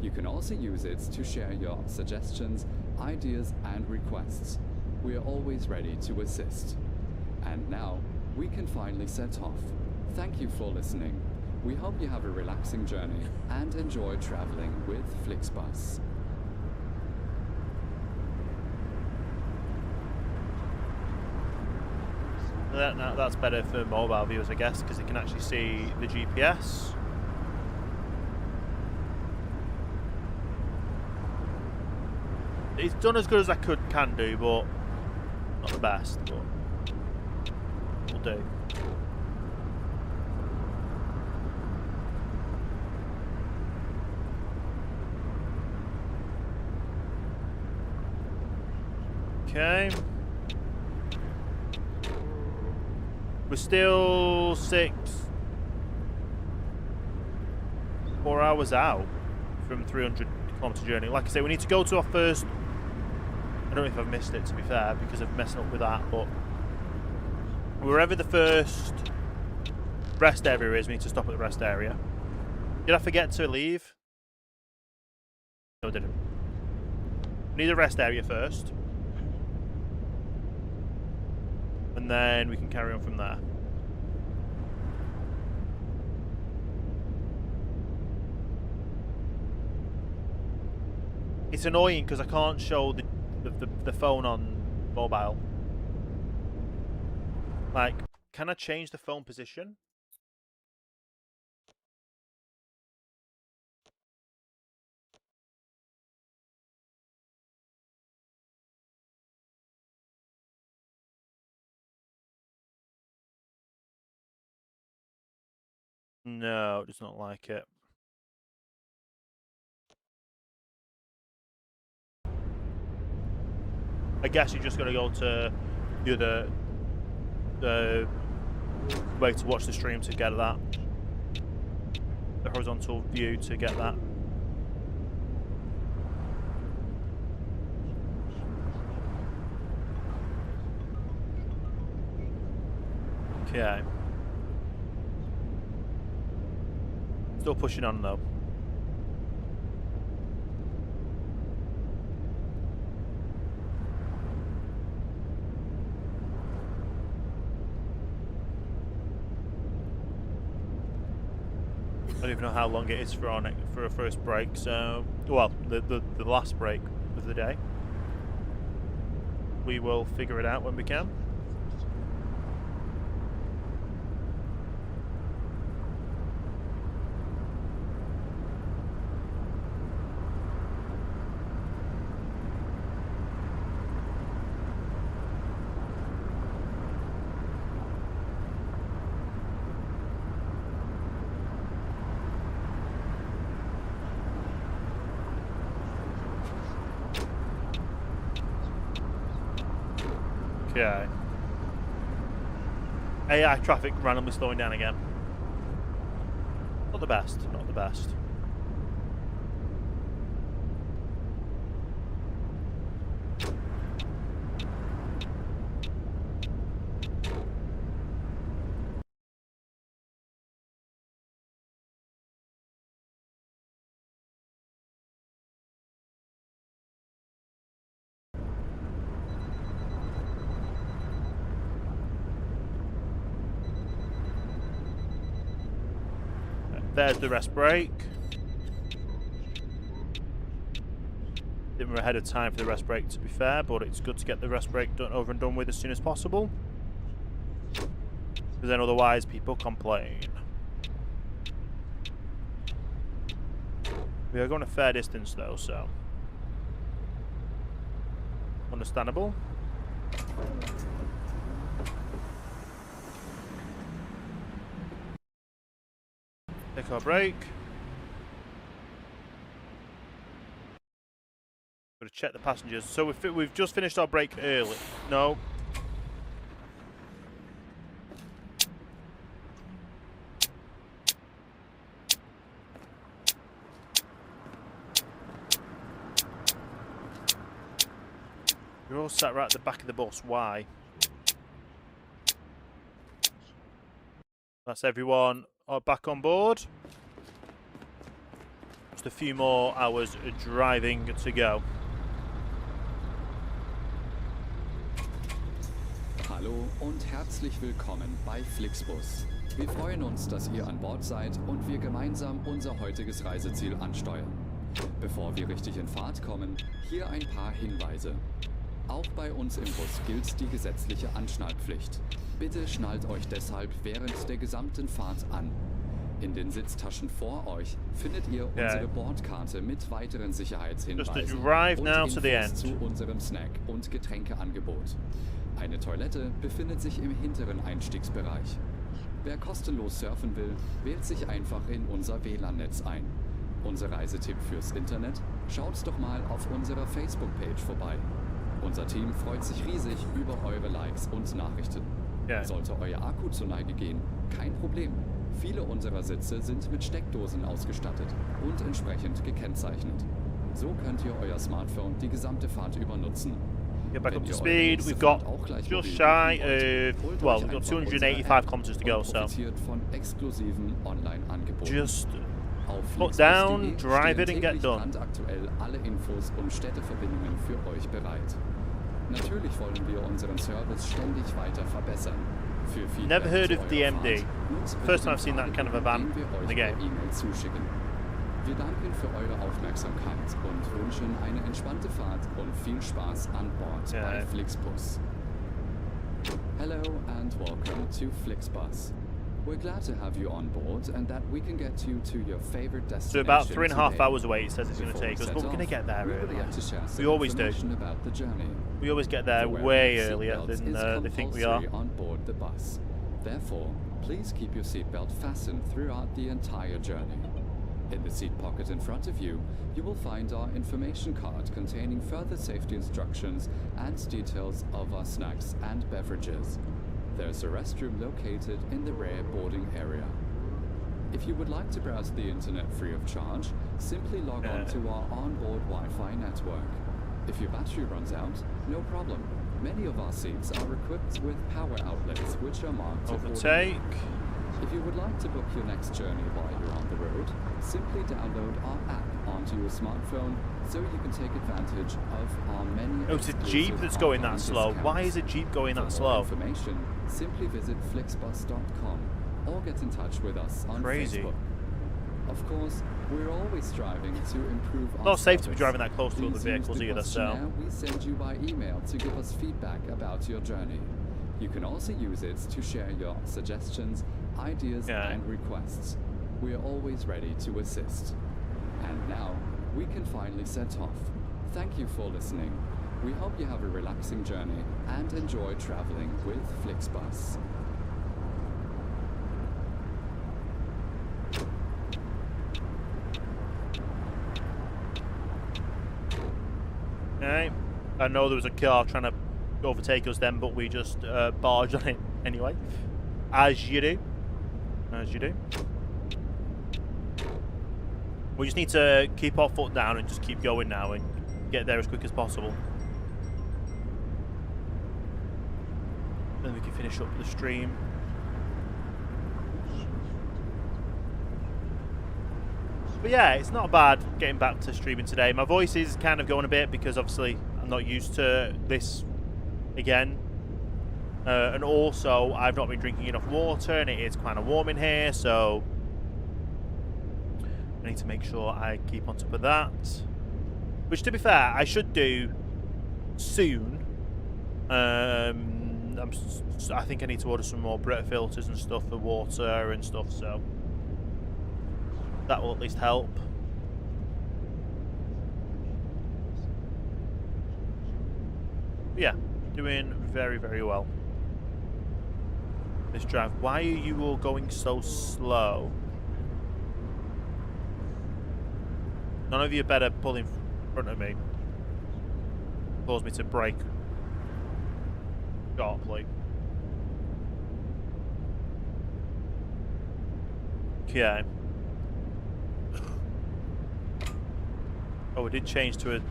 You can also use it to share your suggestions, ideas, and requests. We are always ready to assist. And now, we can finally set off. Thank you for listening. We hope you have a relaxing journey and enjoy traveling with Flixbus. That's better for mobile viewers, I guess, because they can actually see the GPS. It's done as good as I can do, but not the best. But will do. Okay. We're still 4 hours out. from 300-kilometer journey. Like I say, we need to go to our first. I don't know if I've missed it, to be fair, because of messing up with that, but wherever the first rest area is, we need to stop at the rest area. Did I forget to leave? No, I didn't. We need a rest area first. And then we can carry on from there. It's annoying because I can't show the phone on mobile. Like, can I change the phone position? No, it does not like it. I guess you just got to go to the other way to watch the stream to get that. The horizontal view to get that. Okay. Still pushing on though. I don't even know how long it is for a first break. So, well, the last break of the day. We will figure it out when we can. Okay. AI traffic randomly slowing down again. Not the best, not the best. There's the rest break. Didn't we're ahead of time for the rest break, to be fair, but it's good to get the rest break done over and done with as soon as possible. Because then otherwise people complain. We are going a fair distance though, so understandable. Take our break. Got to check the passengers. So we've just finished our break early. No. You're all sat right at the back of the bus. Why? That's everyone back on board. Just a few more hours driving to go. Hallo und herzlich willkommen bei Flixbus. Wir freuen uns, dass ihr an Bord seid und wir gemeinsam unser heutiges Reiseziel ansteuern. Bevor wir richtig in Fahrt kommen, hier ein paar Hinweise. Auch bei uns im Bus gilt die gesetzliche Anschnallpflicht. Bitte schnallt euch deshalb während der gesamten Fahrt an. In den Sitztaschen vor euch findet ihr unsere Bordkarte mit weiteren Sicherheitshinweisen und Infos zu unserem Snack- und Getränkeangebot. Eine Toilette befindet sich im hinteren Einstiegsbereich. Wer kostenlos surfen will, wählt sich einfach in unser WLAN-Netz ein. Unser Reisetipp fürs Internet? Schaut doch mal auf unserer Facebook-Page vorbei. Unser Team freut sich riesig über eure Likes und Nachrichten. Sollte euer Akku zur Neige gehen, kein Problem. Viele unserer Sitze sind mit Steckdosen ausgestattet und entsprechend gekennzeichnet. So könnt ihr euer Smartphone die gesamte Fahrt über nutzen. Get back Wenn up to ihr eure speed. nächste We've got Fahrt auch gleich just mobil shy buchen wollt, holt well, euch we've got einfach unsere 285 App kilometers to und go, so profitiert von exklusiven Online-Angeboten. just Auf put flixbus.de down, drive stehen it and get täglich done. brandaktuell alle Infos und Städteverbindungen für euch bereit. Natürlich wollen wir unseren Service ständig weiter verbessern. Für Feedback Never heard zu of eurer DMD. Fahrt nutzt bitte First time den I've seen that kind of a van den wir euch in the per game. E-Mail zuschicken. Wir danken für eure Aufmerksamkeit und wünschen eine entspannte Fahrt und viel Spaß an Bord bei Flixbus. Hello and welcome to Flixbus. We're glad to have you on board and that we can get you to your favorite destination. So about 3.5 today. hours away it says it's going to Before we take us, set but we're going to off, get there we would earlier. like to share some We always do. information about the journey. We always get there The wearing way of earlier seatbelts than is they think we are. compulsory on board the bus. Therefore, please keep your seatbelt fastened throughout the entire journey. In the seat pocket in front of you, you will find our information card containing further safety instructions and details of our snacks and beverages. There's a restroom located in the rear boarding area. If you would like to browse the internet free of charge, simply log on to our onboard Wi-Fi network. If your battery runs out, no problem. Many of our seats are equipped with power outlets which are marked Overtake. accordingly. If you would like to book your next journey while you're on the road, simply download our app onto your smartphone so you can take advantage of our many Oh, it's a exclusive Jeep that's going that online slow. Why is discounts. a Jeep going that For more slow? information, simply visit flixbus.com or get in touch with us on Crazy. Facebook. Of course, we're always striving to improve our Not safe to be service. driving that close to other Please use vehicles the either, so questionnaire we send you by email to give us feedback about your journey. You can also use it to share your suggestions, ideas, and requests. We are always ready to assist. And now, we can finally set off. Thank you for listening. We hope you have a relaxing journey and enjoy traveling with Flixbus. Okay. I know there was a car trying to overtake us then, but we just barged on it anyway. As you do. As you do. We just need to keep our foot down and just keep going now and get there as quick as possible. Then we can finish up the stream. But yeah, it's not bad getting back to streaming today. My voice is kind of going a bit because obviously I'm not used to this again. And also, I've not been drinking enough water and it is kind of warm in here, so I need to make sure I keep on top of that. Which, to be fair, I should do soon. I think I need to order some more Brita filters and stuff for water and stuff, so that will at least help. But yeah, doing very, very well. This drive. Why are you all going so slow? None of you better pull in front of me. Cause me to brake sharply. Okay. Oh, it did change to an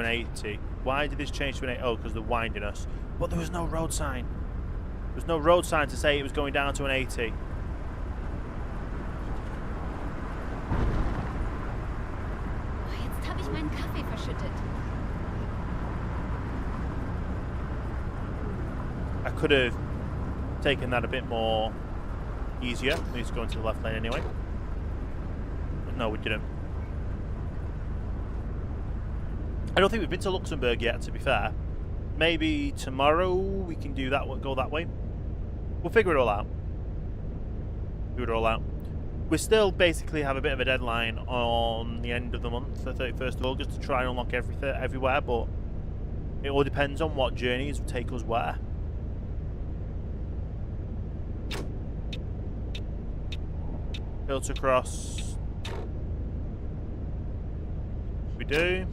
80. Why did this change to an 80? Oh, because the windiness. But there was no road sign. There was no road sign to say it was going down to an 80. Jetzt habe ich meinen Kaffee verschüttet. I could have taken that a bit more easier. We need to go into the left lane anyway. But no, we didn't. I don't think we've been to Luxembourg yet, to be fair. Maybe tomorrow we can do that, go that way. We'll figure it all out. Figure it all out. We still basically have a bit of a deadline on the end of the month, the 31st of August, to try and unlock everything everywhere, but it all depends on what journeys take us where. Filter cross. We do.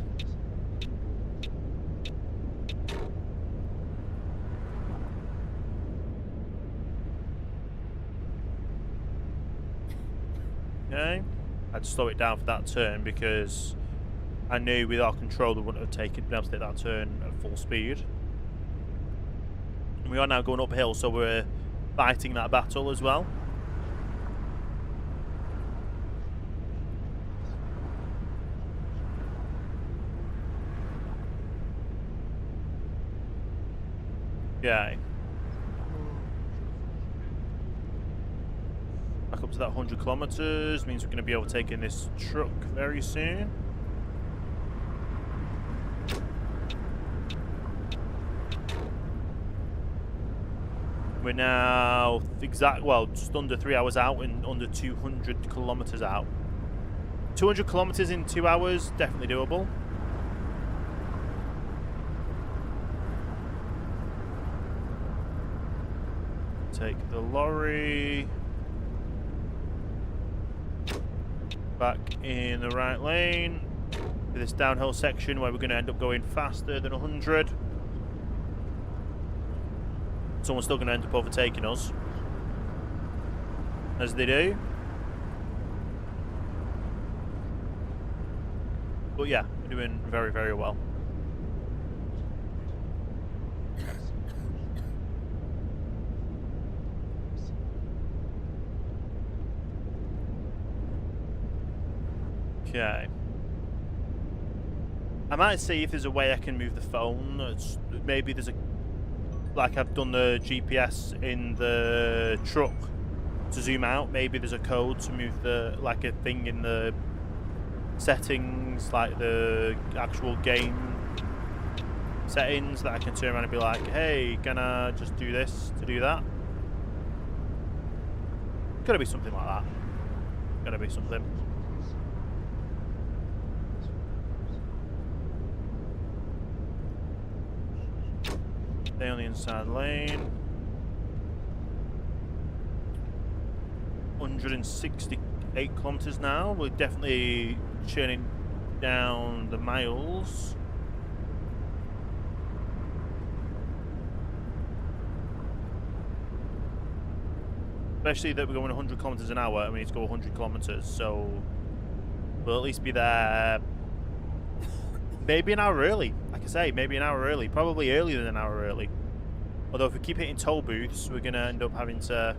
Okay. I had to slow it down for that turn because I knew with our controller we wouldn't have been able to take that turn at full speed. And we are now going uphill, so we're fighting that battle as well. Okay. Back up to that 100 kilometers means we're going to be overtaking this truck very soon. We're now just under 3 hours out and under 200 kilometers out. 200 kilometers in 2 hours, definitely doable. Take the lorry back in the right lane for this downhill section where we're going to end up going faster than 100. Someone's still going to end up overtaking us, as they do. But yeah, we're doing very, very well. Okay. I might see if there's a way I can move the phone. Maybe there's a... Like I've done the GPS in the truck to zoom out. Maybe there's a code to move the... Like a thing in the settings, like the actual game settings that I can turn around and be like, hey, can I just do this to do that? Gotta be something like that. Gotta be something. Stay on the inside lane. 168 kilometers now. We're definitely churning down the miles. Especially that we're going 100 kilometers an hour and we need to go 100 kilometers, so we'll at least be there maybe an hour early. Like I say, maybe an hour early. Probably earlier than an hour early. Although if we keep hitting toll booths, we're going to end up having to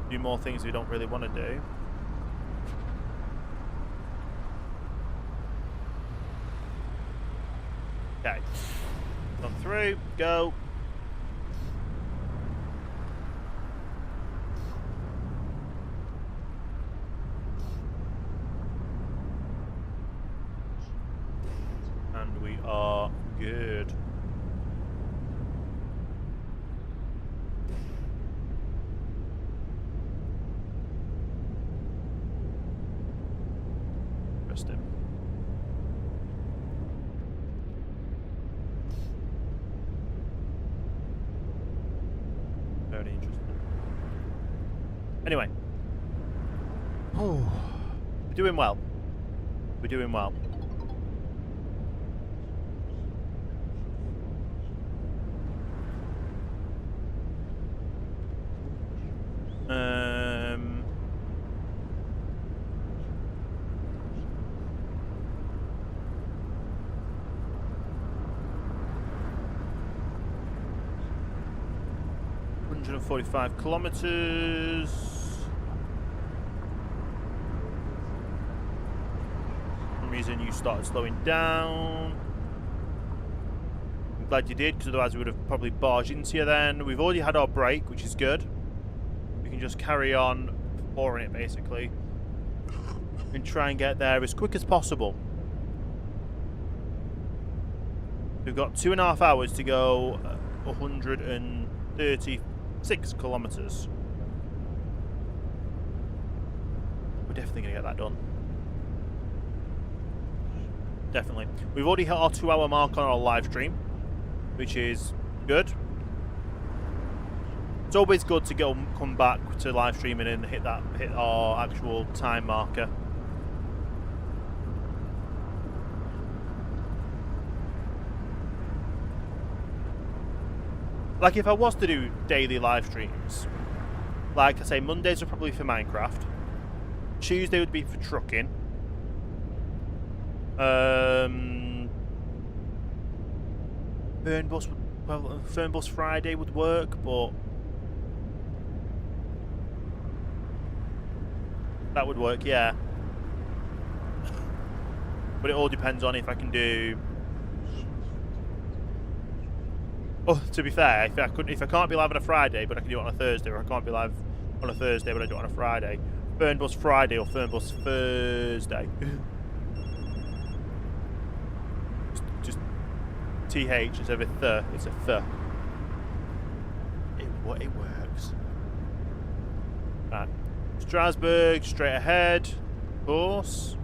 do more things we don't really want to do. Okay. Come through. Go. And we are good. Interesting. Very interesting. Anyway. Oh, we're doing well. We're doing well. .45 kilometers. For some reason you started slowing down. I'm glad you did, because otherwise we would have probably barged into you then. We've already had our break, which is good. We can just carry on pouring it basically and try and get there as quick as possible. We've got 2.5 hours to go 136 kilometers. We're definitely going to get that done. Definitely. We've already hit our 2 hour mark on our live stream, which is good. It's always good to come back to live streaming and hit our actual time marker. Like if I was to do daily live streams, Like I say, Mondays are probably for Minecraft. Tuesday would be for trucking. Fernbus Friday would work, but that would work, yeah. But it all depends on if I can do. Oh, to be fair, if I can't be live on a Friday, but I can do it on a Thursday, or I can't be live on a Thursday, but I do it on a Friday. Fernbus Friday or Fernbus Thursday. just TH instead of a th. It's a th. It works. Right. Strasbourg, straight ahead. Of course.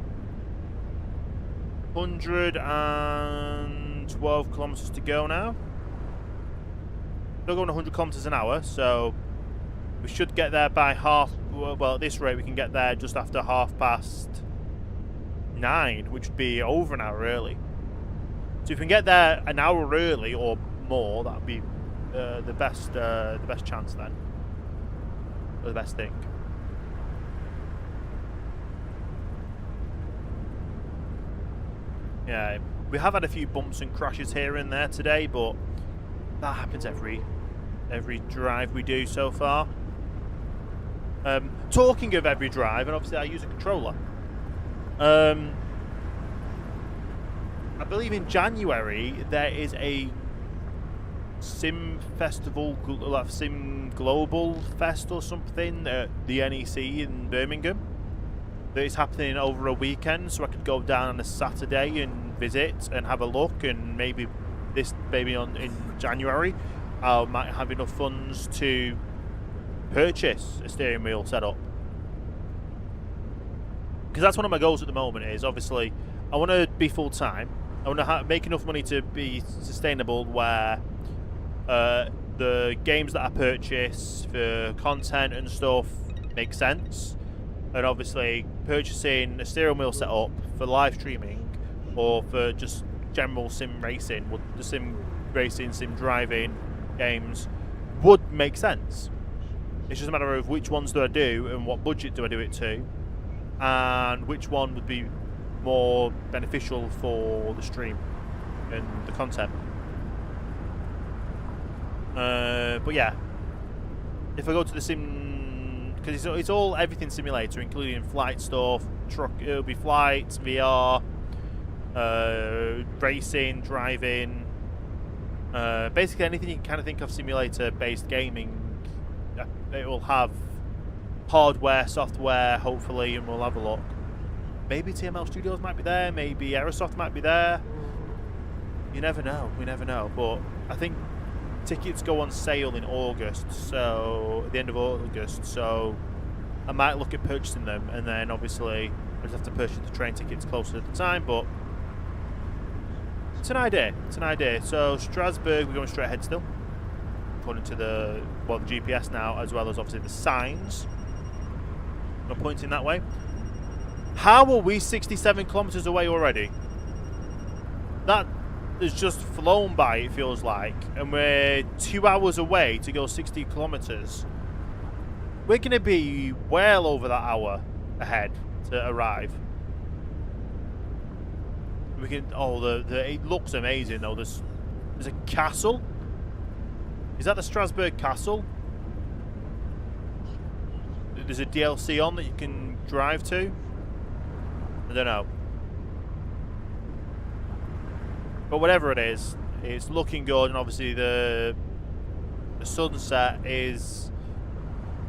112 kilometers to go now. Still going 100 kilometers an hour, so we should get there by half. Well, at this rate, we can get there just after 9:30, which would be over an hour early. So if we can get there an hour early or more, that would be the best chance then, or the best thing. Yeah, we have had a few bumps and crashes here and there today, but that happens every drive we do so far. Talking of every drive, and obviously I use a controller. I believe in January there is a Sim Festival, like Sim Global Fest or something at the NEC in Birmingham. That is happening over a weekend, so I could go down on a Saturday and visit and have a look, and maybe in January I might have enough funds to purchase a steering wheel setup, because that's one of my goals at the moment. Is obviously I want to be full time. I want to make enough money to be sustainable, where the games that I purchase for content and stuff make sense. And obviously, purchasing a steering wheel setup for live streaming or for just general sim racing, the sim racing, sim driving games would make sense. It's just a matter of which ones do I do and what budget do I do it to, and which one would be more beneficial for the stream and the content. But yeah, if I go to the sim, because it's all everything simulator, including flight stuff, truck. It'll be flights, VR, racing, driving, basically anything you can kind of think of simulator-based gaming. It will have hardware, software, hopefully, and we'll have a look. Maybe TML Studios might be there. Maybe Aerosoft might be there. You never know. We never know. But I think tickets go on sale in August, so at the end of August, so I might look at purchasing them, and then obviously I just have to purchase the train tickets closer to the time, but it's an idea. It's an idea. So Strasbourg, we're going straight ahead still, according to the GPS now, as well as obviously the signs. No pointing that way. How are we 67 kilometers away already? That has just flown by, it feels like, and we're 2 hours away to go 60 kilometers. We're going to be well over that hour ahead to arrive. We can. Oh, it looks amazing though. There's a castle. Is that the Strasbourg Castle? There's a DLC on that you can drive to. I don't know. But whatever it is, it's looking good, and obviously the sunset is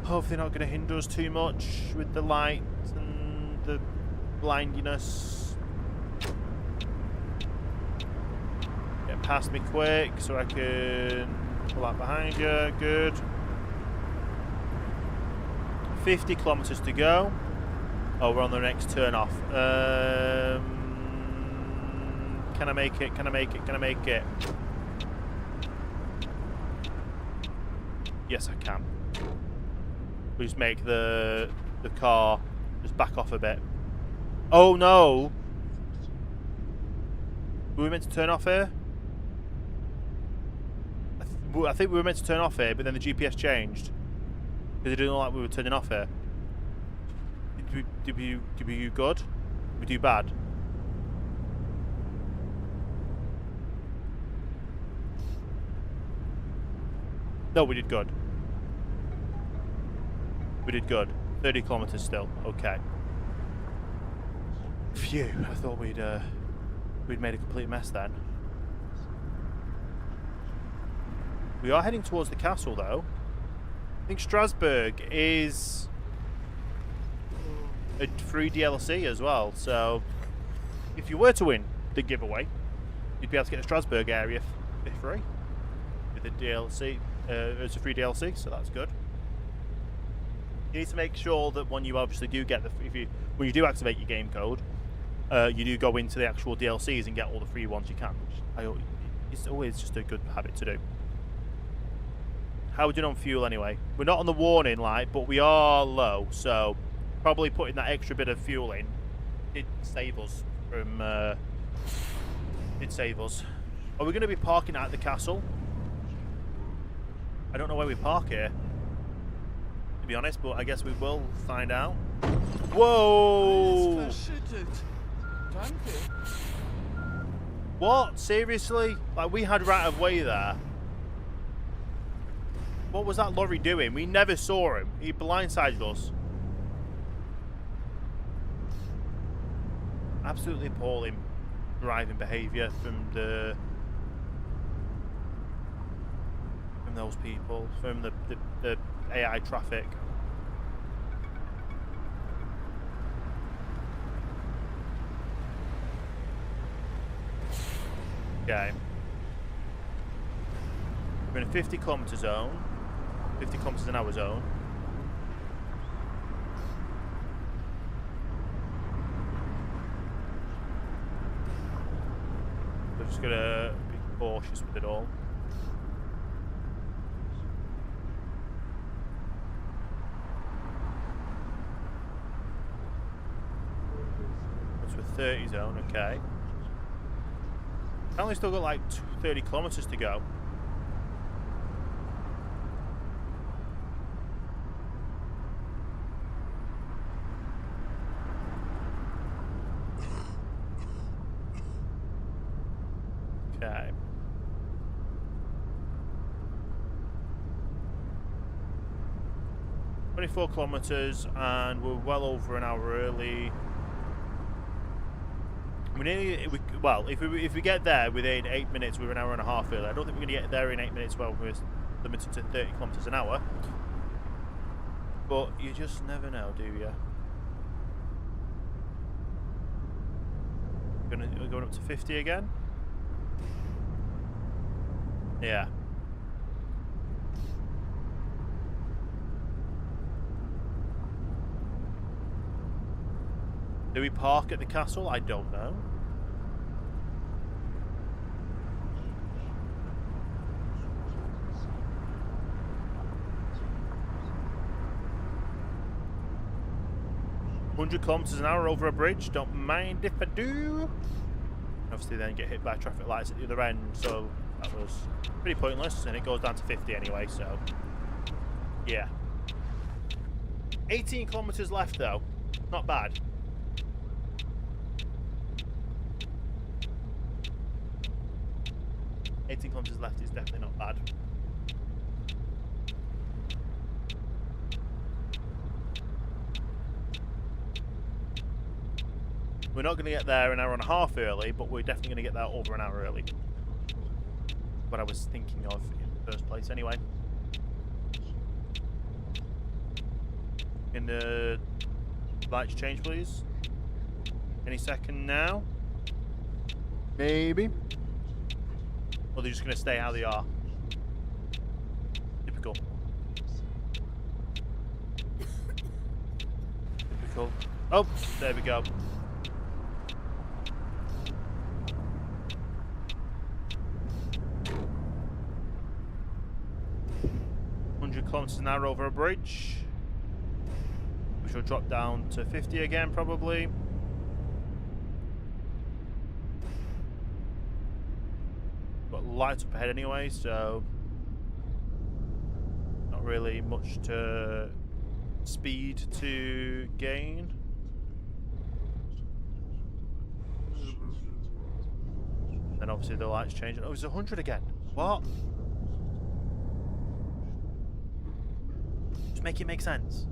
hopefully not going to hinder us too much with the light and the blindiness. Get past me quick so I can pull out behind you. Good. 50 kilometers to go. Oh, we're on the next turn off. Can I make it? Can I make it? Can I make it? Yes, I can. We just make the car just back off a bit. Oh no! Were we meant to turn off here? I think we were meant to turn off here, but then the GPS changed. Because it didn't look like we were turning off here. Did we do good? Did we do bad? No, we did good. We did good. 30 kilometers still. Okay. Phew. I thought we'd made a complete mess then. We are heading towards the castle though. I think Strasbourg is a free DLC as well. So if you were to win the giveaway, you'd be able to get the Strasbourg area for free with the DLC. It's a free DLC, so that's good. You need to make sure that when you obviously do get when you do activate your game code, you do go into the actual DLCs and get all the free ones you can. Which it's always just a good habit to do. How are we doing on fuel anyway? We're not on the warning light, but we are low, so probably putting that extra bit of fuel in did save us from. Did save us. Are we going to be parking at the castle? I don't know where we park here, to be honest, but I guess we will find out. Whoa! What? Seriously? Like, we had right of way there. What was that lorry doing? We never saw him. He blindsided us. Absolutely appalling driving behaviour from those people, from the AI traffic. Okay. We're in a 50 kilometre zone. 50 kilometres an hour zone. We're just gonna be cautious with it all. It's with 30 zone, okay. Apparently still got like 30 kilometres to go. Okay. "24 kilometres and we're well over an hour early. Well, if we get there within 8 minutes, we're an hour and a half early. I don't think we're going to get there in 8 minutes while we're limited to 30 kilometres an hour. But you just never know, do you? We're going up to 50 again? Yeah. Do we park at the castle? I don't know. "100 kilometres an hour over a bridge. Don't mind if I do." Obviously, then get hit by traffic lights at the other end, so that was pretty pointless. And it goes down to 50 anyway, so yeah. 18 kilometres left though. Not bad. "18 kilometres left is definitely not bad. We're not going to get there an hour and a half early, but we're definitely going to get there over an hour early. What I was thinking of in the first place anyway. Can the lights change, please? Any second now? Maybe. Or they're just going to stay how they are. Typical. Typical. Oh, there we go. Kilometers an hour over a bridge. We shall drop down to 50 again, probably. Got lights up ahead anyway, so not really much to speed to gain. Then obviously the lights change. Oh, it's 100 again. What? Just make it make sense.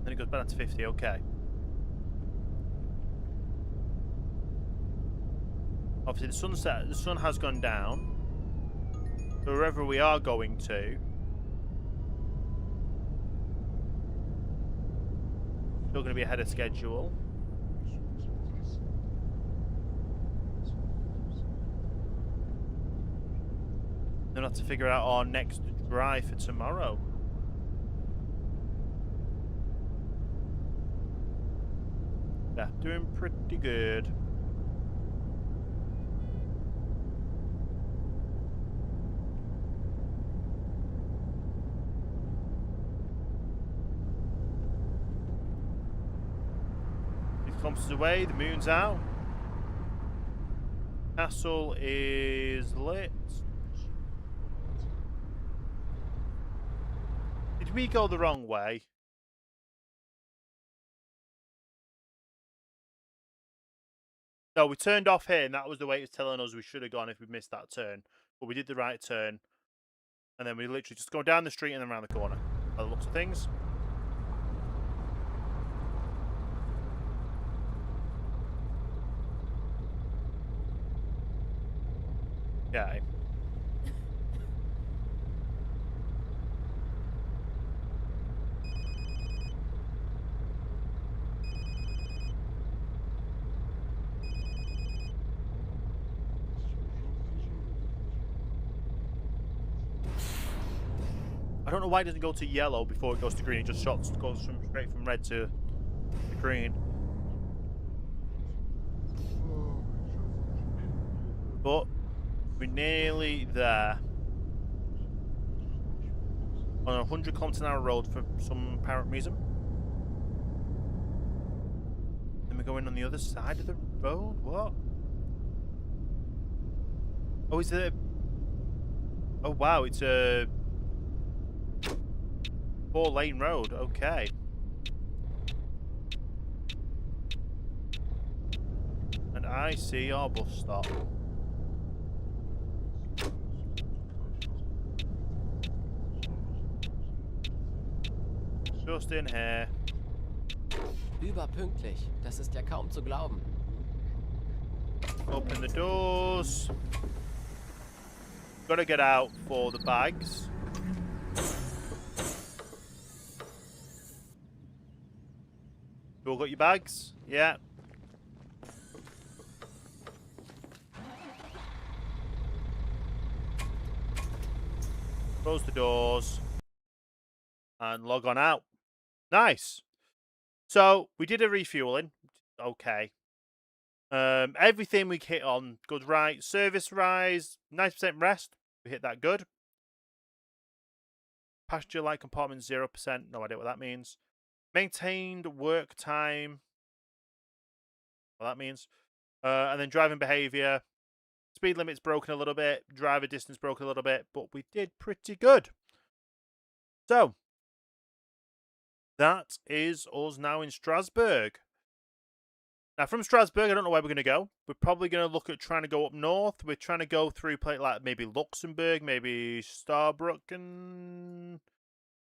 Then it goes back to 50, okay. Obviously the sun has gone down. So wherever we are going to, still going to be ahead of schedule. Then we'll have to figure out our next drive for tomorrow. Yeah, doing pretty good. Kilometers away, the moon's out. Castle is lit. Did we go the wrong way? No, we turned off here, and that was the way it was telling us we should have gone if we missed that turn. But we did the right turn. And then we literally just go down the street and then around the corner. By the looks of things. Okay. I don't know why it doesn't go to yellow before it goes to green. It just goes straight from red to green. But we're nearly there. On a 100km/h road for some apparent reason. Then we're going on the other side of the road? What? Oh, is it? Oh wow, it's a 4-lane road. Okay. And I see our bus stop. Just in here. Überpünktlich. Das ist ja kaum zu glauben. Open the doors. Gotta get out for the bags. You all got your bags? Yeah. Close the doors. And log on out. Nice. So, we did a refueling. Okay. Everything we hit on, good right. Service rise, 90% rest. We hit that good. Passenger light compartment 0%. No idea what that means. Maintained work time. What that means. And then driving behavior. Speed limit's broken a little bit. Driver distance broken a little bit. But we did pretty good. So, that is us now in Strasbourg. Now, from Strasbourg, I don't know where we're going to go. We're probably going to look at trying to go up north. We're trying to go through places like maybe Luxembourg, maybe Saarbrücken.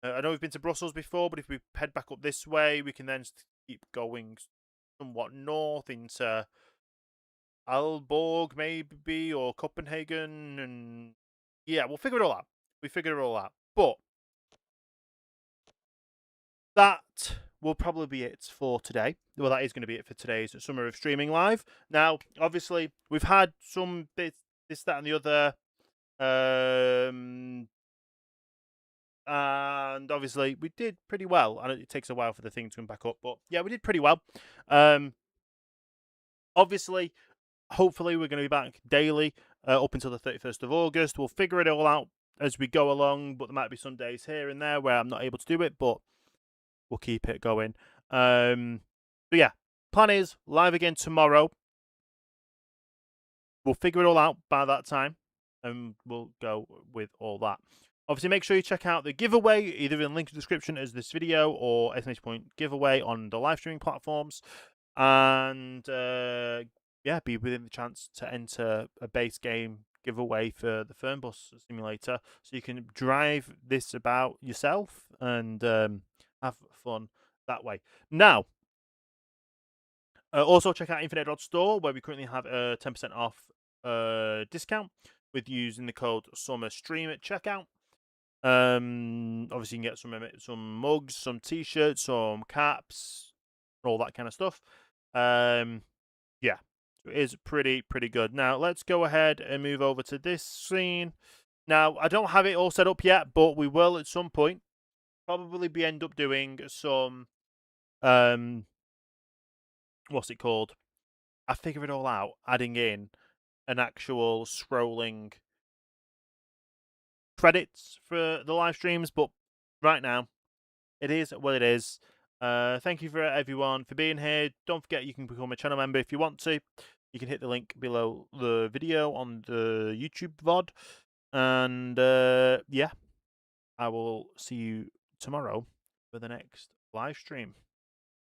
I know we've been to Brussels before, but if we head back up this way, we can then keep going somewhat north into Aalborg, maybe, or Copenhagen. And yeah, we'll figure it all out. We figure it all out. But that will probably be it for today. Well, that is going to be it for today's Summer of Streaming Live. Now, obviously, we've had some bits, this, that, and the other. And obviously, we did pretty well. I know it takes a while for the thing to come back up, but yeah, we did pretty well. Obviously, hopefully, we're going to be back daily up until the 31st of August. We'll figure it all out as we go along, but there might be some days here and there where I'm not able to do it, but we'll keep it going. But yeah, plan is live again tomorrow. we'll figure it all out by that time, and we'll go with all that. Obviously, make sure you check out the giveaway, either in the link in the description as this video or estimated point giveaway on the live streaming platforms. And yeah, be within the chance to enter a base game giveaway for the Fernbus Simulator, so you can drive this about yourself and have fun that way. Now, also check out infin8 store, where we currently have a 10% off discount with using the code SummerStream at checkout. Obviously you can get some mugs, some t-shirts, some caps, all that kind of stuff. Yeah, so it is pretty good. Now let's go ahead and move over to this scene. Now I don't have it all set up yet, but we will at some point. Probably end up doing some what's it called? I figure it all out, adding in an actual scrolling credits for the live streams, but right now it is what it is. Thank you for everyone for being here. Don't forget you can become a channel member if you want to. You can hit the link below the video on the YouTube VOD. And yeah, I will see you tomorrow for the next live stream.